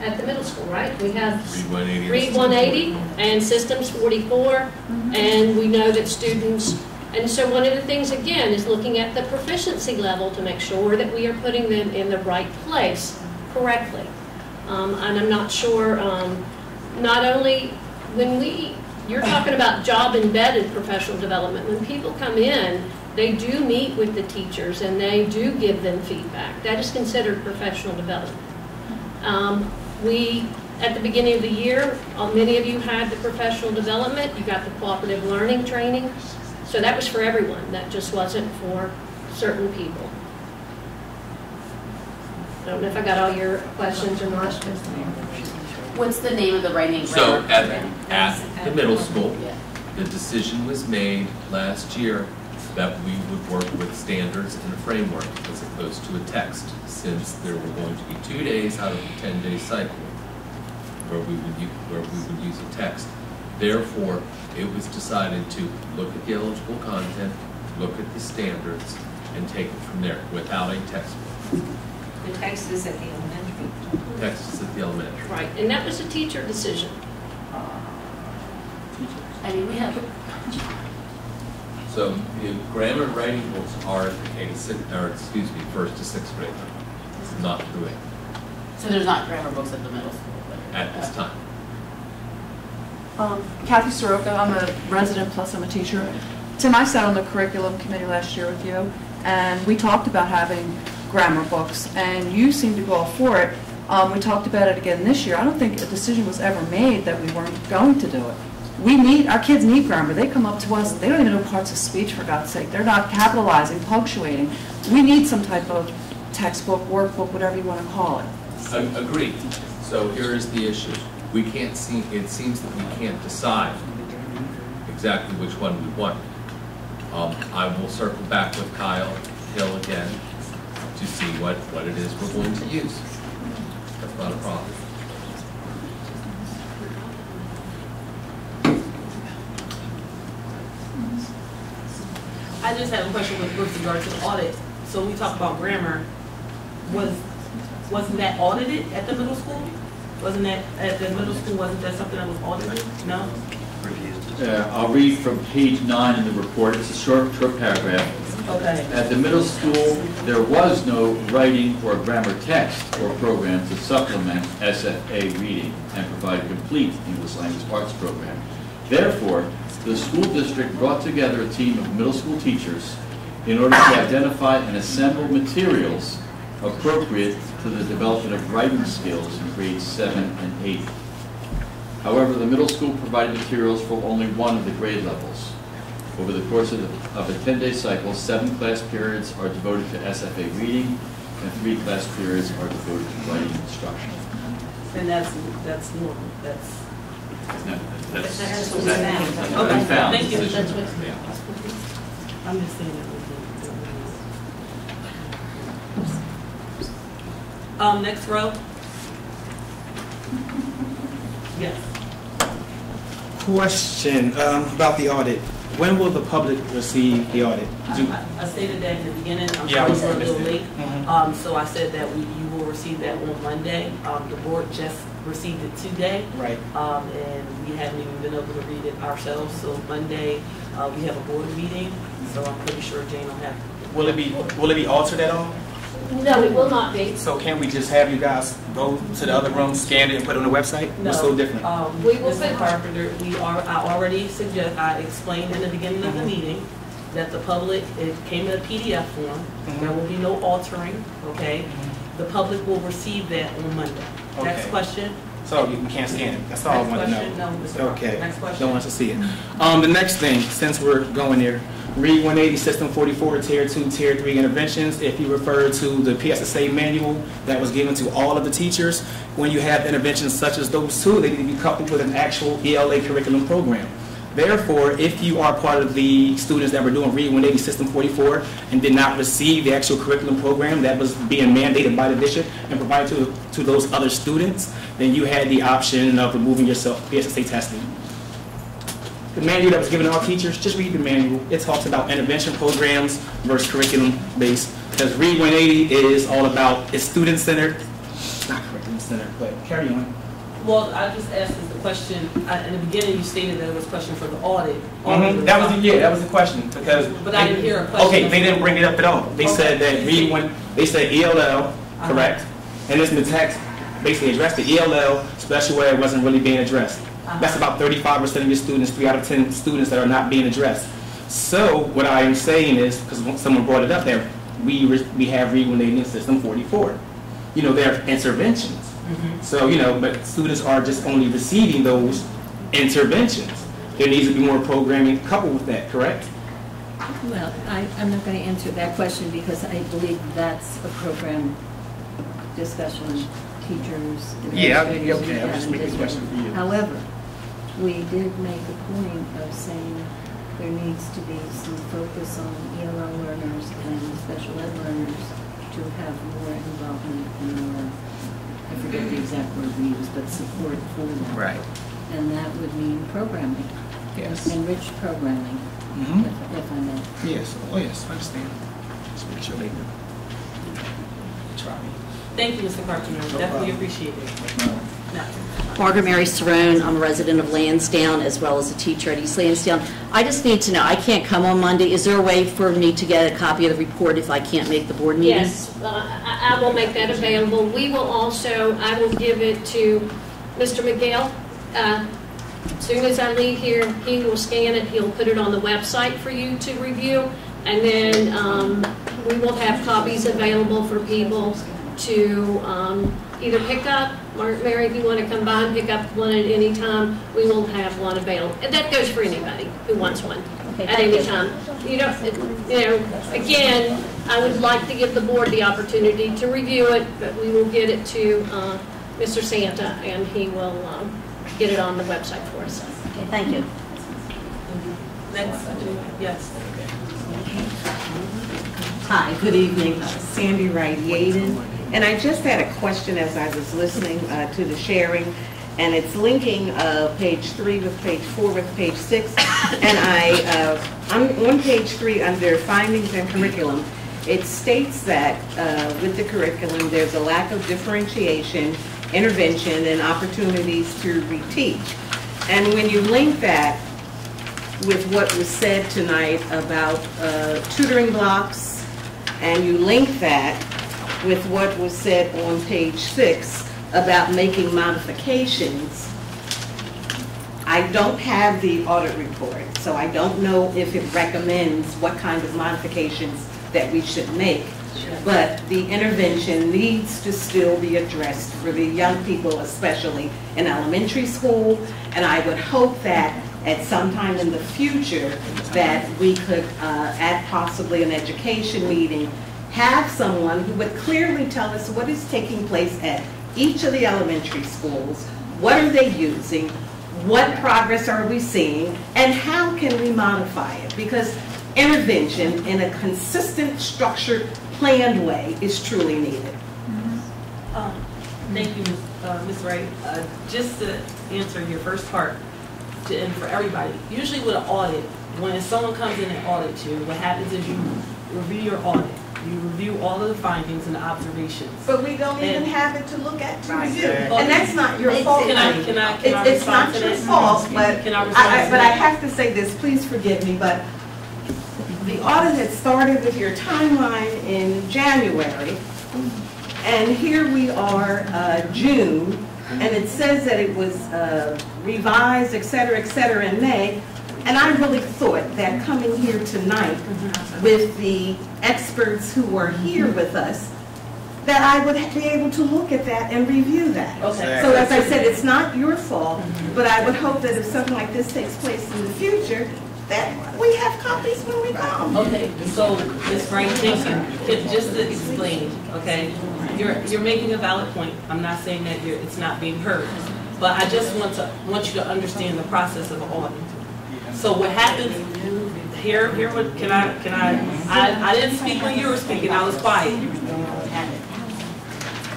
at the middle school, right? We have Read 180 and Systems 44, and we know that students, and so one of the things again is looking at the proficiency level to make sure that we are putting them in the right place correctly. And I'm not sure, not only when you're talking about job-embedded professional development, when people come in, they do meet with the teachers and they do give them feedback. That is considered professional development. At the beginning of the year, many of you had the professional development. You got the cooperative learning training. So that was for everyone. That just wasn't for certain people. I don't know if I got all your questions or not. What's the name of the writing and So grammar program? at the middle school, the decision was made last year that we would work with standards and a framework as opposed to a text, since there were going to be 2 days out of a 10-day cycle where we would use a text. Therefore, it was decided to look at the eligible content, look at the standards, and take it from there without a textbook. The text is at the elementary. Text is at the elementary. Right, and that was a teacher decision. I mean, we have. So the grammar and writing books are first to sixth grade, not through 8. So there's not grammar books at the middle school? At this time. Kathy Soroka, I'm a resident plus I'm a teacher. Tim, I sat on the curriculum committee last year with you, and we talked about having grammar books, and you seemed to go all for it. We talked about it again this year. I don't think a decision was ever made that we weren't going to do it. Our kids need grammar. They come up to us, they don't even know parts of speech, for God's sake. They're not capitalizing, punctuating. We need some type of textbook, workbook, whatever you want to call it. Agreed. So here is the issue. It seems that we can't decide exactly which one we want. I will circle back with Kyle Hill again to see what it is we're going to use. That's not a problem. I just have a question with regard to the audit. So we talk about grammar. Wasn't that audited at the middle school? Wasn't that at the middle school? Wasn't that something that was audited? No. I'll read from page 9 in the report. It's a short paragraph. Okay. At the middle school, there was no writing or grammar text or program to supplement SFA reading and provide a complete English language arts program. Therefore, the school district brought together a team of middle school teachers in order to identify and assemble materials appropriate to the development of writing skills in grades 7 and 8. However, the middle school provided materials for only one of the grade levels. Over the course of a 10-day cycle, 7 class periods are devoted to SFA reading, and 3 class periods are devoted to writing instruction. And that's normal, that's. That's what we found. Okay, thank you. decision. That's what's- Yeah. I'm just saying that. Next row. Yes. Question about the audit. When will the public receive the audit? I stated that in the beginning, I'm Yeah, I sorry was we're a little late. Mhm. So I said that you will receive that on Monday. The board just received it today. Right. And we haven't even been able to read it ourselves, so Monday, we have a board meeting, so I'm pretty sure Jane will have. Will it be altered at all? No, it will not be. So can we just have you guys go to the other room, scan it, and put it on the website? No. What's so different? We will Mr. put- Carpenter, I explained in the beginning of the meeting that the public, it came in a PDF form. There will be no altering, okay? The public will receive that on Monday. Next Okay. question? So you can't scan it. That's all I Next want to question? know. No, Mr. Carpenter. Okay. Next question? Don't want to see it. The next thing, since we're going there, Read 180, System 44, Tier 2, Tier 3 interventions. If you refer to the PSSA manual that was given to all of the teachers, when you have interventions such as those two, they need to be coupled with an actual ELA curriculum program. Therefore, if you are part of the students that were doing Read 180 System 44 and did not receive the actual curriculum program that was being mandated by the district and provided to those other students, then you had the option of removing yourself from PSSA testing. The manual that was given to all teachers, just read the manual. It talks about intervention programs versus curriculum-based. Because Read 180 is all about, it's student-centered, not curriculum-centered, but carry on. Well, I just asked the question, in the beginning you stated that it was a question for the audit. That was the question, because. But I didn't hear a question. Okay, they didn't bring it up at all. They said that they said ELL, correct? And this in the text basically addressed the ELL, special ed wasn't really being addressed. That's about 35% of your students, 3 out of 10 students that are not being addressed. So what I am saying is, because someone brought it up there, we have Read 180 in System 44. You know, there are interventions. So, but students are just only receiving those interventions. There needs to be more programming coupled with that, correct? Well, I'm not going to answer that question because I believe that's a program discussion, teachers, Yeah, administrators, okay, I'm just making a question for you. However, we did make a point of saying there needs to be some focus on ELL learners and special ed learners to have more involvement and more, I forget the exact word we use, but support for them. Right. And that would mean programming. Yes. Enriched programming, if I may. Yes, oh yes, I understand. Spiritual labor. Try me. Thank you, Mr. Carpenter. Definitely appreciate it. Margaret Mary Cerrone, I'm a resident of Lansdowne as well as a teacher at East Lansdowne. I just need to know, I can't come on Monday. Is there a way for me to get a copy of the report if I can't make the board meeting? Yes, I will make that available. We will also, I will give it to Mr. Miguel. As soon as I leave here, he will scan it. He'll put it on the website for you to review. And then we will have copies available for people to either pick up. Mary, if you want to come by and pick up one at any time, we will have one available. And that goes for anybody who wants one at any time. Again, I would like to give the board the opportunity to review it, but we will get it to Mr. Santa, and he will get it on the website for us. Okay, thank you. Next, yes. Hi, good evening. Sandy Wright Yaden. And I just had a question as I was listening to the sharing, and it's linking page 3 with page 4 with page 6. And I'm on page 3 under findings and curriculum. It states that with the curriculum, there's a lack of differentiation, intervention, and opportunities to reteach. And when you link that with what was said tonight about tutoring blocks, and you link that with what was said on page 6 about making modifications, I don't have the audit report, so I don't know if it recommends what kind of modifications that we should make. But the intervention needs to still be addressed for the young people, especially in elementary school, and I would hope that at some time in the future that we could, at possibly an education meeting, have someone who would clearly tell us what is taking place at each of the elementary schools, what are they using, what progress are we seeing, and how can we modify it? Because intervention in a consistent, structured, planned way is truly needed. Thank you, Ms. Wright. Just to answer your first part, and for everybody, usually with an audit, when someone comes in and audits you, what happens is you review your audit. You review all of the findings and the observations. But we don't even have it to look at to review. Okay. And that's not your fault. Can I It's not your fault, but can I respond I have to say this, please forgive me, but the audit had started with your timeline in January, and here we are, June, and it says that it was revised, et cetera, in May. And I really thought that coming here tonight with the experts who were here with us, that I would be able to look at that and review that. Okay. So as I said, it's not your fault, but I would hope that if something like this takes place in the future, that we have copies when we come. Okay, so Ms. Wright, thank you. Just to explain, okay, you're making a valid point. I'm not saying that it's not being heard, but I just want you to understand the process of an audit. So what happens here? What can I didn't speak when you were speaking. I was quiet.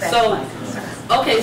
So okay,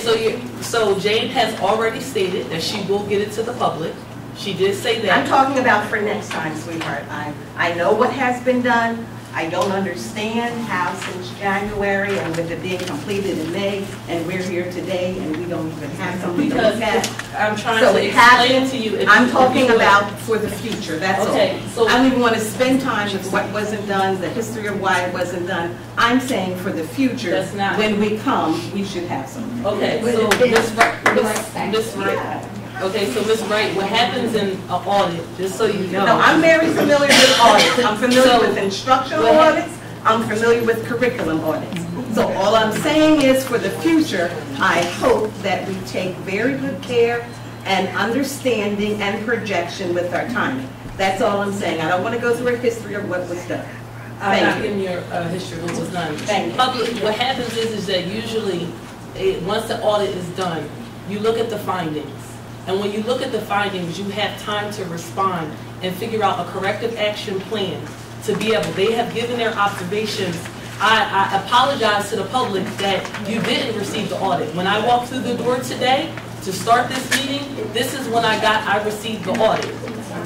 so Jane has already stated that she will get it to the public. She did say that. I'm talking about for next time, sweetheart. I know what has been done. I don't understand how since January and with it being completed in May and we're here today and we don't even have something to look at. I'm trying to explain to you. I'm talking about for the future, that's all. Okay, so I don't even want to spend time with what wasn't done, the history of why it wasn't done. I'm saying for the future, when we come, we should have something. Okay, so Ms. Wright. Okay, so Ms. Wright, what happens in an audit, just so you know. No, I'm very familiar with audits. I'm familiar with instructional audits. I'm familiar with curriculum audits. So all I'm saying is for the future, I hope that we take very good care and understanding and projection with our timing. That's all I'm saying. I don't want to go through a history of what was done. I'm not giving you a history of what was done. Thank you. Public, what happens is that usually, once the audit is done, you look at the findings. And when you look at the findings, you have time to respond and figure out a corrective action plan to be able, they have given their observations. I apologize to the public that you didn't receive the audit. When I walked through the door today to start this meeting, this is when I received the audit.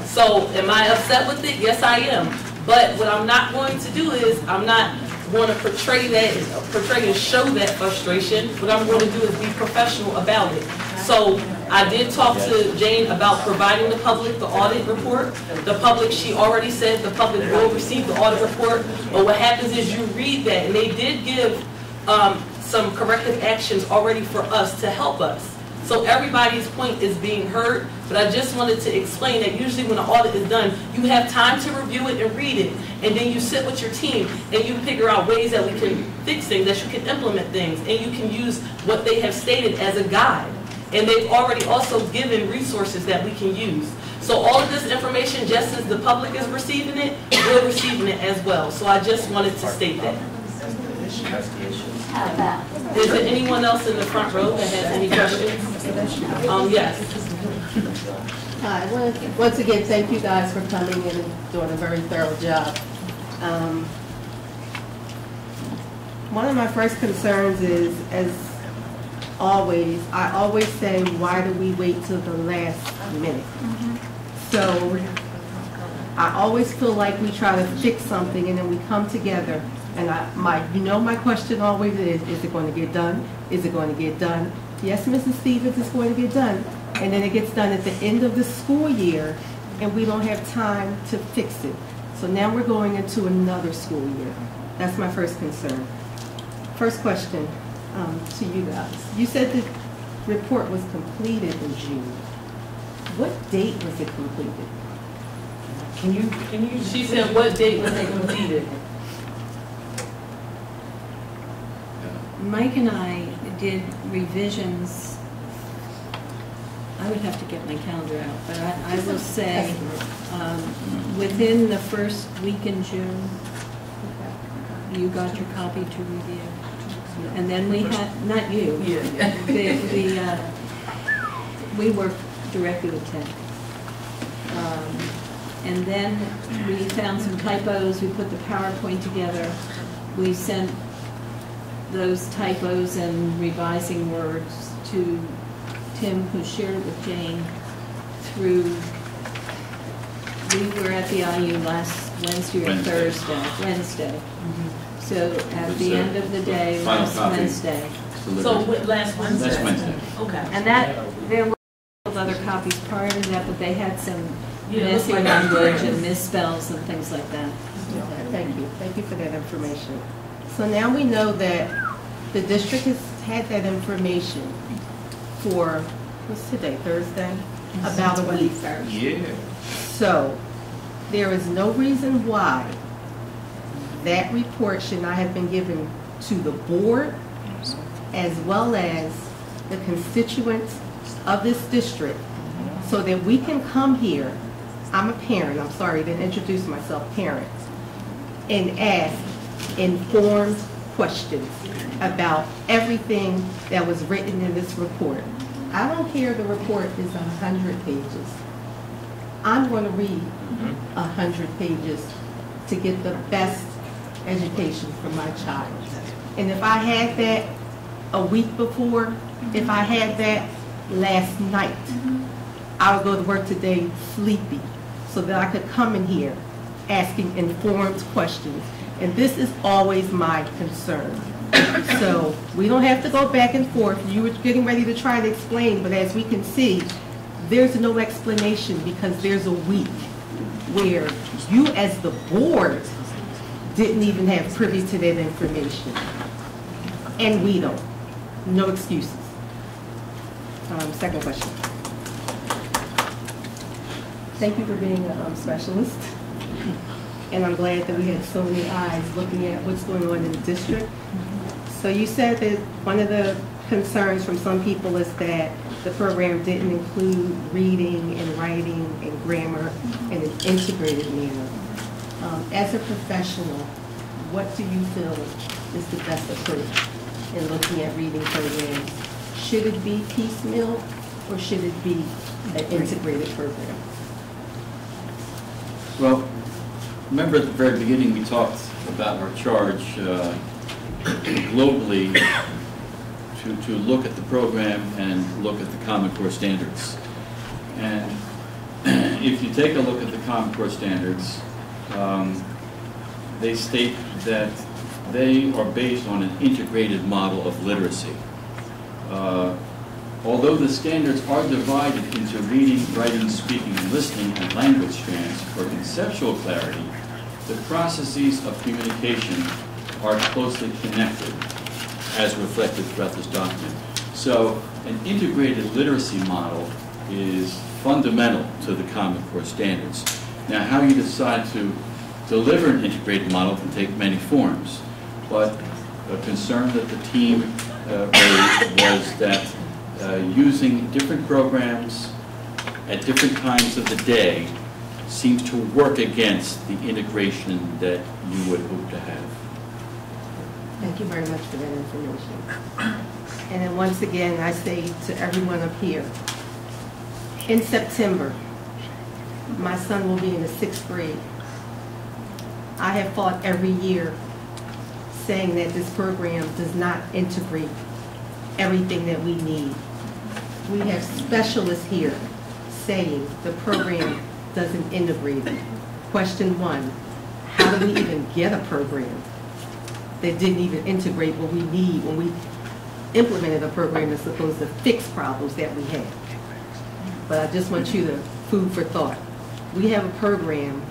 So am I upset with it? Yes, I am. But what I'm not going to do is, I'm not going to portray and show that frustration. What I'm going to do is be professional about it. So I did talk to Jane about providing the public the audit report. The public, she already said the public will receive the audit report. But what happens is you read that, and they did give some corrective actions already for us to help us. So everybody's point is being heard, but I just wanted to explain that usually when an audit is done, you have time to review it and read it, and then you sit with your team and you figure out ways that we can fix things, that you can implement things, and you can use what they have stated as a guide. And they've already also given resources that we can use. So all of this information, just as the public is receiving it, we're receiving it as well. So I just wanted to state that. Is there anyone else in the front row that has any questions? Yes. Hi, once again, thank you guys for coming in and doing a very thorough job. One of my first concerns is, as always, I always say, why do we wait till the last minute? So I always feel like we try to fix something and then we come together. And my question always is it going to get done? Is it going to get done? Yes, Mrs. Stevens, it's going to get done. And then it gets done at the end of the school year, and we don't have time to fix it. So now we're going into another school year. That's my first concern. First question to you guys. You said the report was completed in June. What date was it completed? Can you? She said, what date was it completed? Mike and I did revisions I would have to get my calendar out, but I will say, within the first week in June, you got your copy to review. And then we had, not you, we worked directly with Ted. And then we found some typos, we put the PowerPoint together, we sent those typos and revising words to Tim, who shared it with Jane through, we were at the IU last Wednesday or Wednesday. So at the end of the day, last Wednesday. So last Wednesday? Last Wednesday. Okay. And that, there were other copies prior to that, but they had some missing like language and misspells and things like that. Thank you. Thank you for that information. So now we know that the district has had that information for, what's today, Thursday? About a week. Yeah. So there is no reason why that report should not have been given to the board as well as the constituents of this district so that we can come here. I'm a parent, I'm sorry, I didn't introduce myself, parent, and ask informed questions about everything that was written in this report. I don't care the report is 100 pages. I'm going to read 100 pages to get the best education for my child. And if I had that a week before, if I had that last night, I would go to work today sleepy so that I could come in here asking informed questions. And this is always my concern. So we don't have to go back and forth. You were getting ready to try to explain, but as we can see, there's no explanation because there's a week where you as the board didn't even have privy to that information. And we don't. No excuses. Second question. Thank you for being a specialist. And I'm glad that we had so many eyes looking at what's going on in the district. So you said that one of the concerns from some people is that the program didn't include reading and writing and grammar in an integrated manner. As a professional, what do you feel is the best approach in looking at reading programs? Should it be piecemeal or should it be an integrated program? Well, remember at the very beginning we talked about our charge globally to look at the program and look at the Common Core standards. And if you take a look at the Common Core standards, they state that they are based on an integrated model of literacy. Although the standards are divided into reading, writing, speaking, and listening and language strands for conceptual clarity, the processes of communication are closely connected as reflected throughout this document. So an integrated literacy model is fundamental to the Common Core standards. Now how you decide to deliver an integrated model can take many forms, but a concern that the team raised was that using different programs at different times of the day seems to work against the integration that you would hope to have. Thank you very much for that information. And then once again, I say to everyone up here, in September, my son will be in the 6th grade. I have fought every year saying that this program does not integrate everything that we need. We have specialists here saying the program doesn't integrate it. Question 1, how do we even get a program that didn't even integrate what we need when we implemented a program that's supposed to fix problems that we have? But I just want you to food for thought. We have a program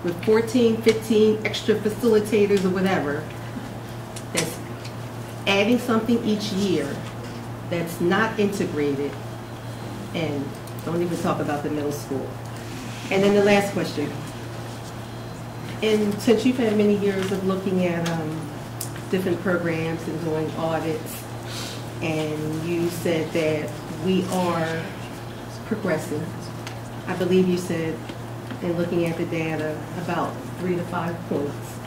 with 14, 15 extra facilitators or whatever that's adding something each year that's not integrated, and don't even talk about the middle school. And then the last question. And since you've had many years of looking at different programs and doing audits, and you said that we are progressive. I believe you said, in looking at the data, about 3 to 5 points,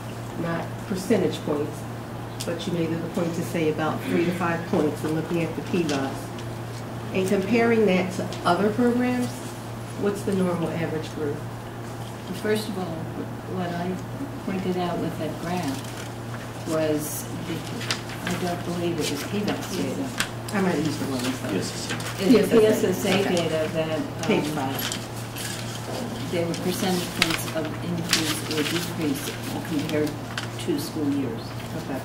not percentage points, but you made it a point to say about 3 to 5 points in looking at the PDOS. And comparing that to other programs, what's the normal average growth? First of all, what I pointed out with that graph was, I don't believe it was PDOS data. I might use the one myself. It's PSSA data that Page 5. there were percentage points of increase or decrease compared to school years. Okay.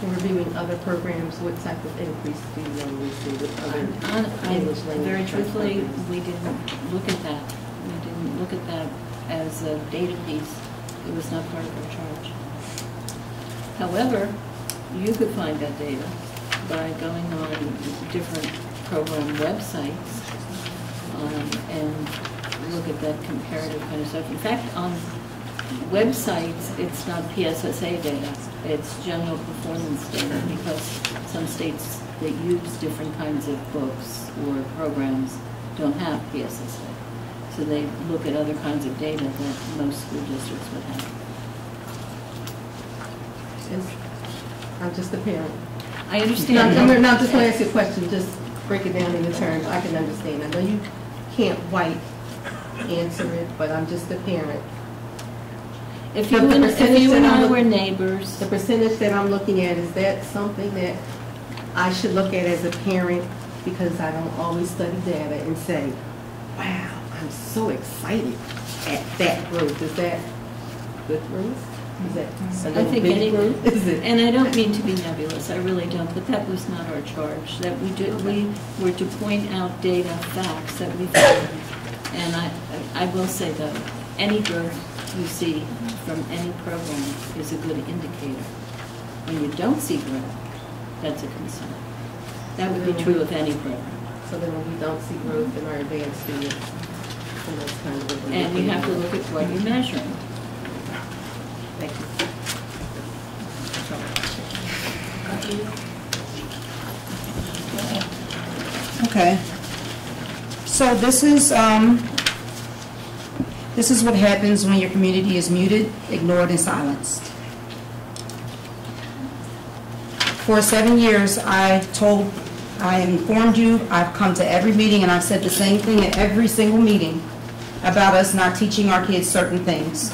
In reviewing other programs, what type of increase do you normally see with other English language? Very truthfully, we didn't look at that. We didn't look at that as a data piece. It was not part of our charge. However, you could find that data by going on different program websites and look at that comparative kind of stuff. In fact, on websites, it's not PSSA data, it's general performance data, because some states that use different kinds of books or programs don't have PSSA. So they look at other kinds of data that most school districts would have. I'm just a parent. I understand. I'm not just going to ask you a question, just break it down into terms I can understand. I know you can't white answer it, but I'm just a parent. If you and I were neighbors. The percentage that I'm looking at, is that something that I should look at as a parent, because I don't always study data and say, wow, I'm so excited at that growth. Is that good growth? Is that I think any group, and I don't mean to be nebulous, I really don't, but that was not our charge. That we were to point out data, facts that we found. And I will say though, any growth you see from any program is a good indicator. When you don't see growth, that's a concern. That would be true of any program. So then when we don't see growth in our advanced students, and that's kind of what and you have to look at what you're measuring. Thank you. Okay. So this is what happens when your community is muted, ignored, and silenced. For 7 years, I informed you, I've come to every meeting, and I've said the same thing at every single meeting about us not teaching our kids certain things.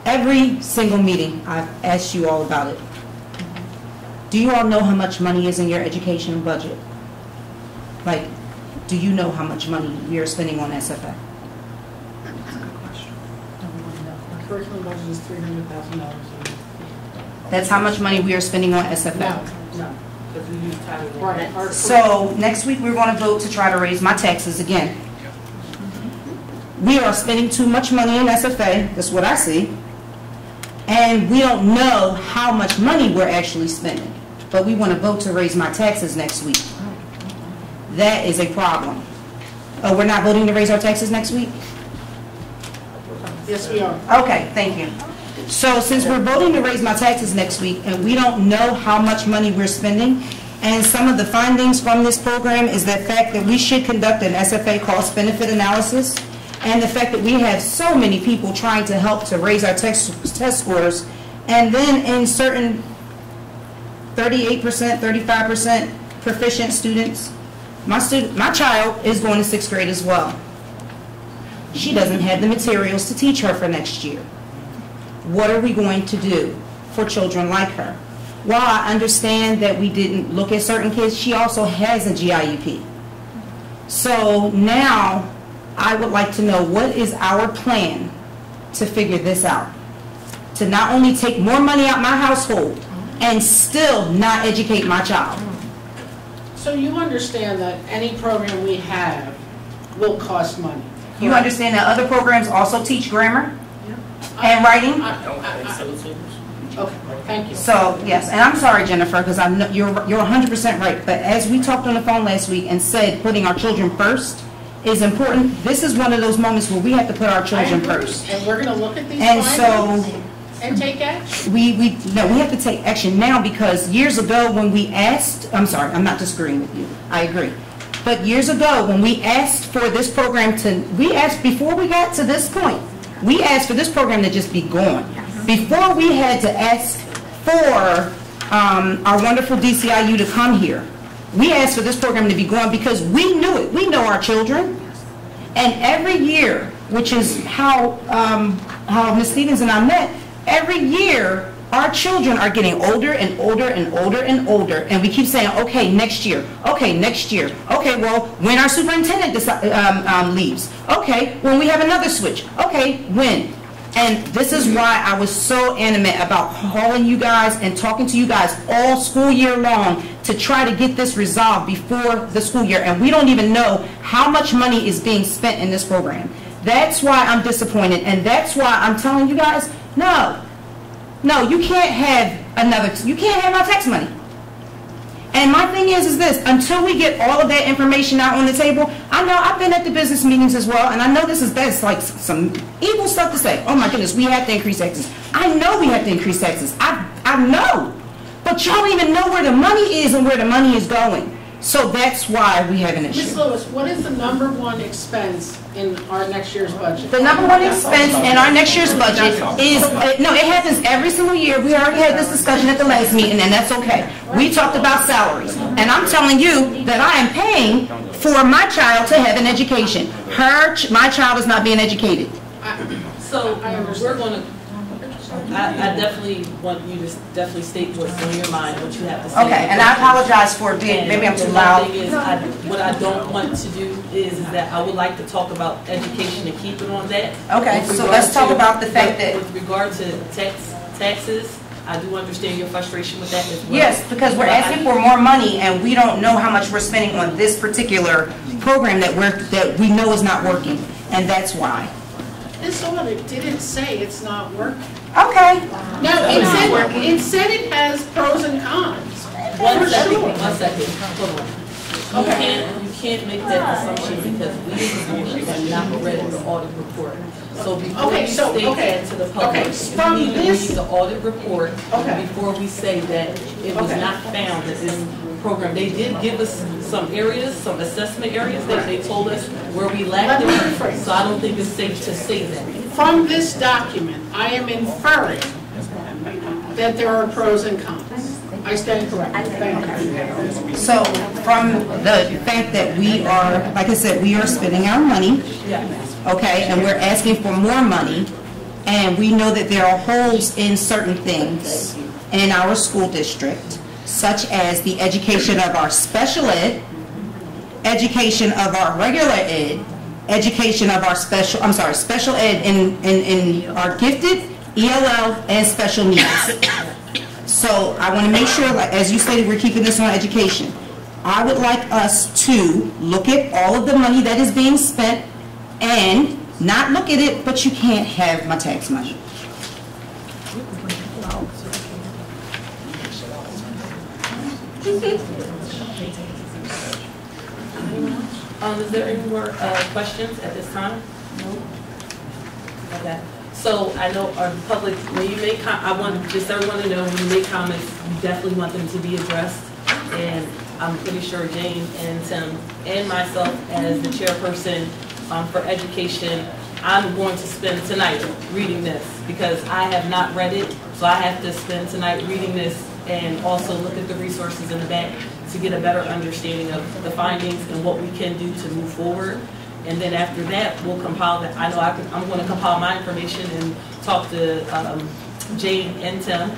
Every single meeting, I've asked you all about it. Do you all know how much money is in your education budget? Like, do you know how much money we are spending on SFA? Curriculum budget is $300,000. That's how much money we are spending on SFA? No, because we use Title I. Right. So next week, we're going to vote to try to raise my taxes again. We are spending too much money in SFA, that's what I see, and we don't know how much money we're actually spending, but we want to vote to raise my taxes next week. That is a problem. Oh, we're not voting to raise our taxes next week? Yes, we are. Okay, thank you. So since we're voting to raise my taxes next week, and we don't know how much money we're spending, and some of the findings from this program is the fact that we should conduct an SFA cost-benefit analysis, and the fact that we have so many people trying to help to raise our test scores, and then in certain 38%, 35% proficient students, my child is going to 6th grade as well. She doesn't have the materials to teach her for next year. What are we going to do for children like her? While I understand that we didn't look at certain kids, she also has a GIEP. So now I would like to know, what is our plan to figure this out? To not only take more money out my household and still not educate my child. So you understand that any program we have will cost money? You understand that other programs also teach grammar and writing? Okay, thank you. So, yes, and I'm sorry, Jennifer, because I know you're 100% right, but as we talked on the phone last week and said putting our children first is important, this is one of those moments where we have to put our children first. And we're going to look at these And findings. And take action. We have to take action now, because years ago when we asked, I'm sorry, I'm not disagreeing with you, I agree. But years ago, when we asked for this program before we got to this point, we asked for this program to just be gone. Before we had to ask for our wonderful DCIU to come here, we asked for this program to be gone because we knew it. We know our children. And every year, which is how Ms. Stevens and I met, every year, our children are getting older and older and older and older, and we keep saying, okay, next year, okay, next year, okay, well, when our superintendent leaves, okay, when we have another switch, okay, when? And this is why I was so animate about calling you guys and talking to you guys all school year long to try to get this resolved before the school year, and we don't even know how much money is being spent in this program. That's why I'm disappointed, and that's why I'm telling you guys, no, you can't have our tax money. And my thing is this, until we get all of that information out on the table, I know I've been at the business meetings as well, and I know that's like some evil stuff to say. Oh my goodness, we have to increase taxes. I know we have to increase taxes. I know. But y'all don't even know where the money is and where the money is going. So that's why we have an issue. Ms. Lewis, what is the #1 expense in our next year's budget? The #1 expense in our next year's budget is, no, it happens every single year. We already had this discussion at the last meeting, and that's okay. We talked about salaries, and I'm telling you that I am paying for my child to have an education. My child is not being educated. So we're going to, I definitely want you to definitely state what's on your mind, what you have to say. Okay, and I apologize for being, maybe I'm too loud. The thing is, what I don't want to do is that I would like to talk about education and keep it on that. Okay, so let's talk about the fact that with regard to taxes, I do understand your frustration with that as well. Yes, because we're asking for more money and we don't know how much we're spending on this particular program that we know is not working, and that's why. This audit didn't say it's not working. Okay. No, it said it has pros and cons. One second, hold on. You can't make that assumption because we have not read the audit report. So before we state that to the public, we need to read the audit report before we say that it was not found that this program. They did give us some areas, some assessment areas that they told us where we lacked it. So I don't think it's safe to say that. From this document, I am inferring that there are pros and cons. I stand corrected. Thank you. So from the fact that we are, like I said, we are spending our money, okay, and we're asking for more money, and we know that there are holes in certain things in our school district, such as the education of our special ed, education of our regular ed, education of our special ed in our gifted, ELL, and special needs. So I want to make sure, like, as you stated, we're keeping this on education. I would like us to look at all of the money that is being spent and not look at it, but you can't have my tax money. Is there any more questions at this time? No. Okay. So I know our public, when you make, I want just everyone to know when you make comments, you definitely want them to be addressed. And I'm pretty sure Jane and Tim and myself as the chairperson for education, I'm going to spend tonight reading this because I have not read it. So I have to spend tonight reading this and also look at the resources in the back to get a better understanding of the findings and what we can do to move forward. And then after that, we'll compile that. I know I'm going to compile my information and talk to Jane and Tim.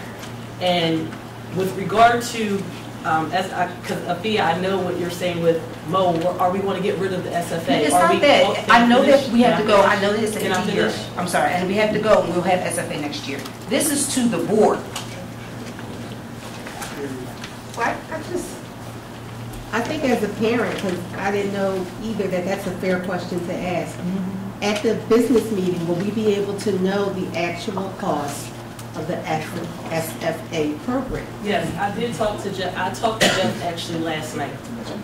And with regard to, because Afia, I know what you're saying with Mo, are we going to get rid of the SFA? It's not that. I know that we have to go. I know that it's a year. I'm sorry. And we have to go and we'll have SFA next year. This is to the board. I think as a parent, because I didn't know either that that's a fair question to ask. At the business meeting, will we be able to know the actual cost of the SFA program? Yes, I did talk to Jeff. I talked to Jeff actually last night.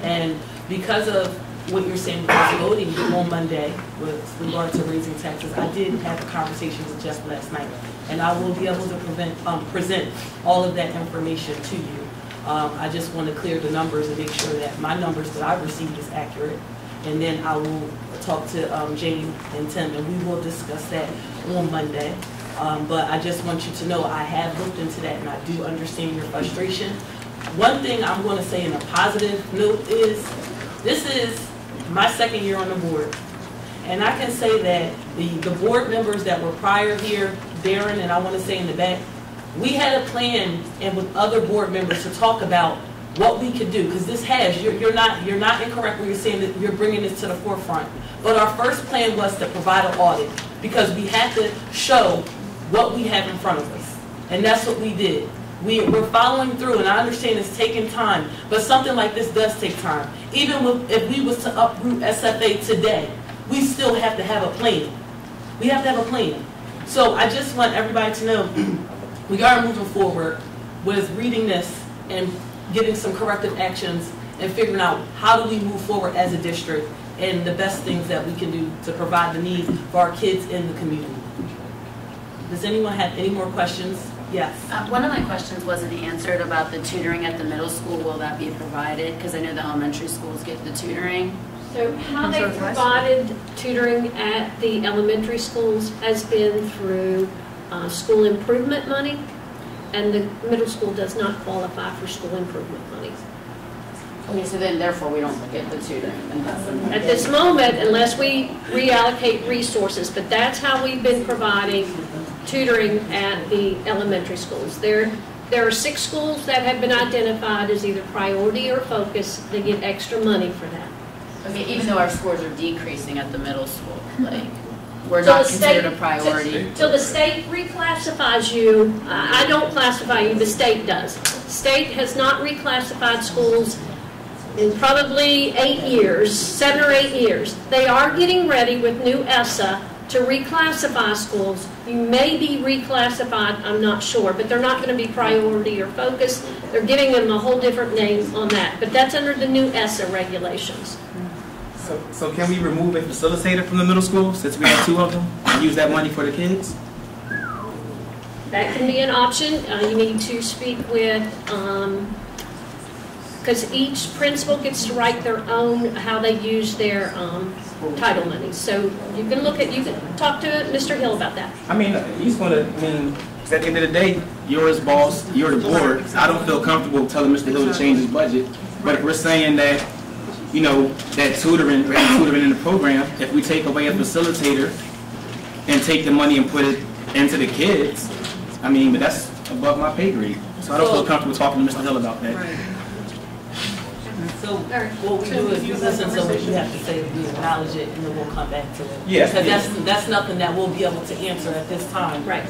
And because of what you're saying was voting on Monday with regard to raising taxes. I did have a conversation with Jeff last night, and I will be able to present all of that information to you. I just want to clear the numbers and make sure that my numbers that I've received is accurate. And then I will talk to Jane and Tim, and we will discuss that on Monday. But I just want you to know I have looked into that, and I do understand your frustration. One thing I'm going to say in a positive note is, this is my second year on the board. And I can say that the board members that were prior here, Darren, and I want to say in the back, we had a plan and with other board members to talk about what we could do, because this has, you're not incorrect when you're saying that you're bringing this to the forefront. But our first plan was to provide an audit, because we had to show what we have in front of us. And that's what we did. We're following through, and I understand it's taking time, but something like this does take time. Even if we was to uproot SFA today, we still have to have a plan. We have to have a plan. So I just want everybody to know we are moving forward with reading this and getting some corrective actions and figuring out how do we move forward as a district and the best things that we can do to provide the needs for our kids in the community. Does anyone have any more questions? Yes. One of my questions wasn't answered about the tutoring at the middle school. Will that be provided? Because I know the elementary schools get the tutoring. So how they provided tutoring at the elementary schools has been through school improvement money, and the middle school does not qualify for school improvement money. Okay, so then therefore we don't get the tutoring. At this moment, unless we reallocate resources, but that's how we've been providing tutoring at the elementary schools. There are 6 schools that have been identified as either priority or focus. They get extra money for that. Okay, even though our scores are decreasing at the middle school, like we're not considered a priority. So the state reclassifies you. I don't classify you, the state does. State has not reclassified schools in probably 8 years, 7 or 8 years. They are getting ready with new ESSA to reclassify schools. You may be reclassified, I'm not sure, but they're not going to be priority or focus. They're giving them a whole different name on that, but that's under the new ESSA regulations. So can we remove a facilitator from the middle school, since we have 2 of them, and use that money for the kids? That can be an option. You need to speak with, because each principal gets to write their own, how they use their title money. So you can talk to Mr. Hill about that. I mean, he's going to, because at the end of the day, you're his boss, you're the board. I don't feel comfortable telling Mr. Hill to change his budget. But if we're saying that, that tutoring in the program, if we take away a facilitator and take the money and put it into the kids, but that's above my pay grade. So I don't feel comfortable talking to Mr. Hill about that. Right. So what we do is you listen to what you have to say, we acknowledge it, and then we'll come back to it. Yes. Because that's nothing that we'll be able to answer at this time, right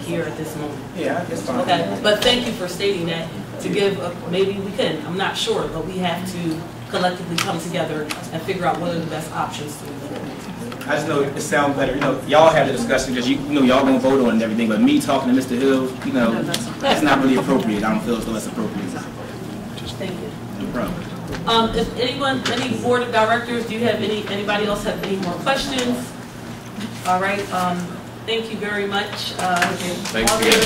here at this moment. Yeah, that's fine. Okay, but thank you for stating that. To give, maybe we can, I'm not sure, but we have to collectively come together and figure out what are the best options to move forward. I just know it sounds better. Y'all have the discussion because y'all gonna vote on it and everything. But me talking to Mr. Hill, that's not really appropriate. I don't feel as though that's appropriate. Thank you. No problem. If any board of directors, do you have anybody else have any more questions? All right. Thank you very much. Thanks again.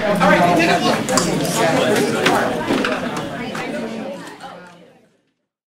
All right.